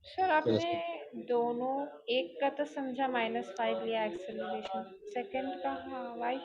sir आपने दोनों एक का तो समझा -5 लिया एक्सेलरेशन, सेकंड का हाँ वाई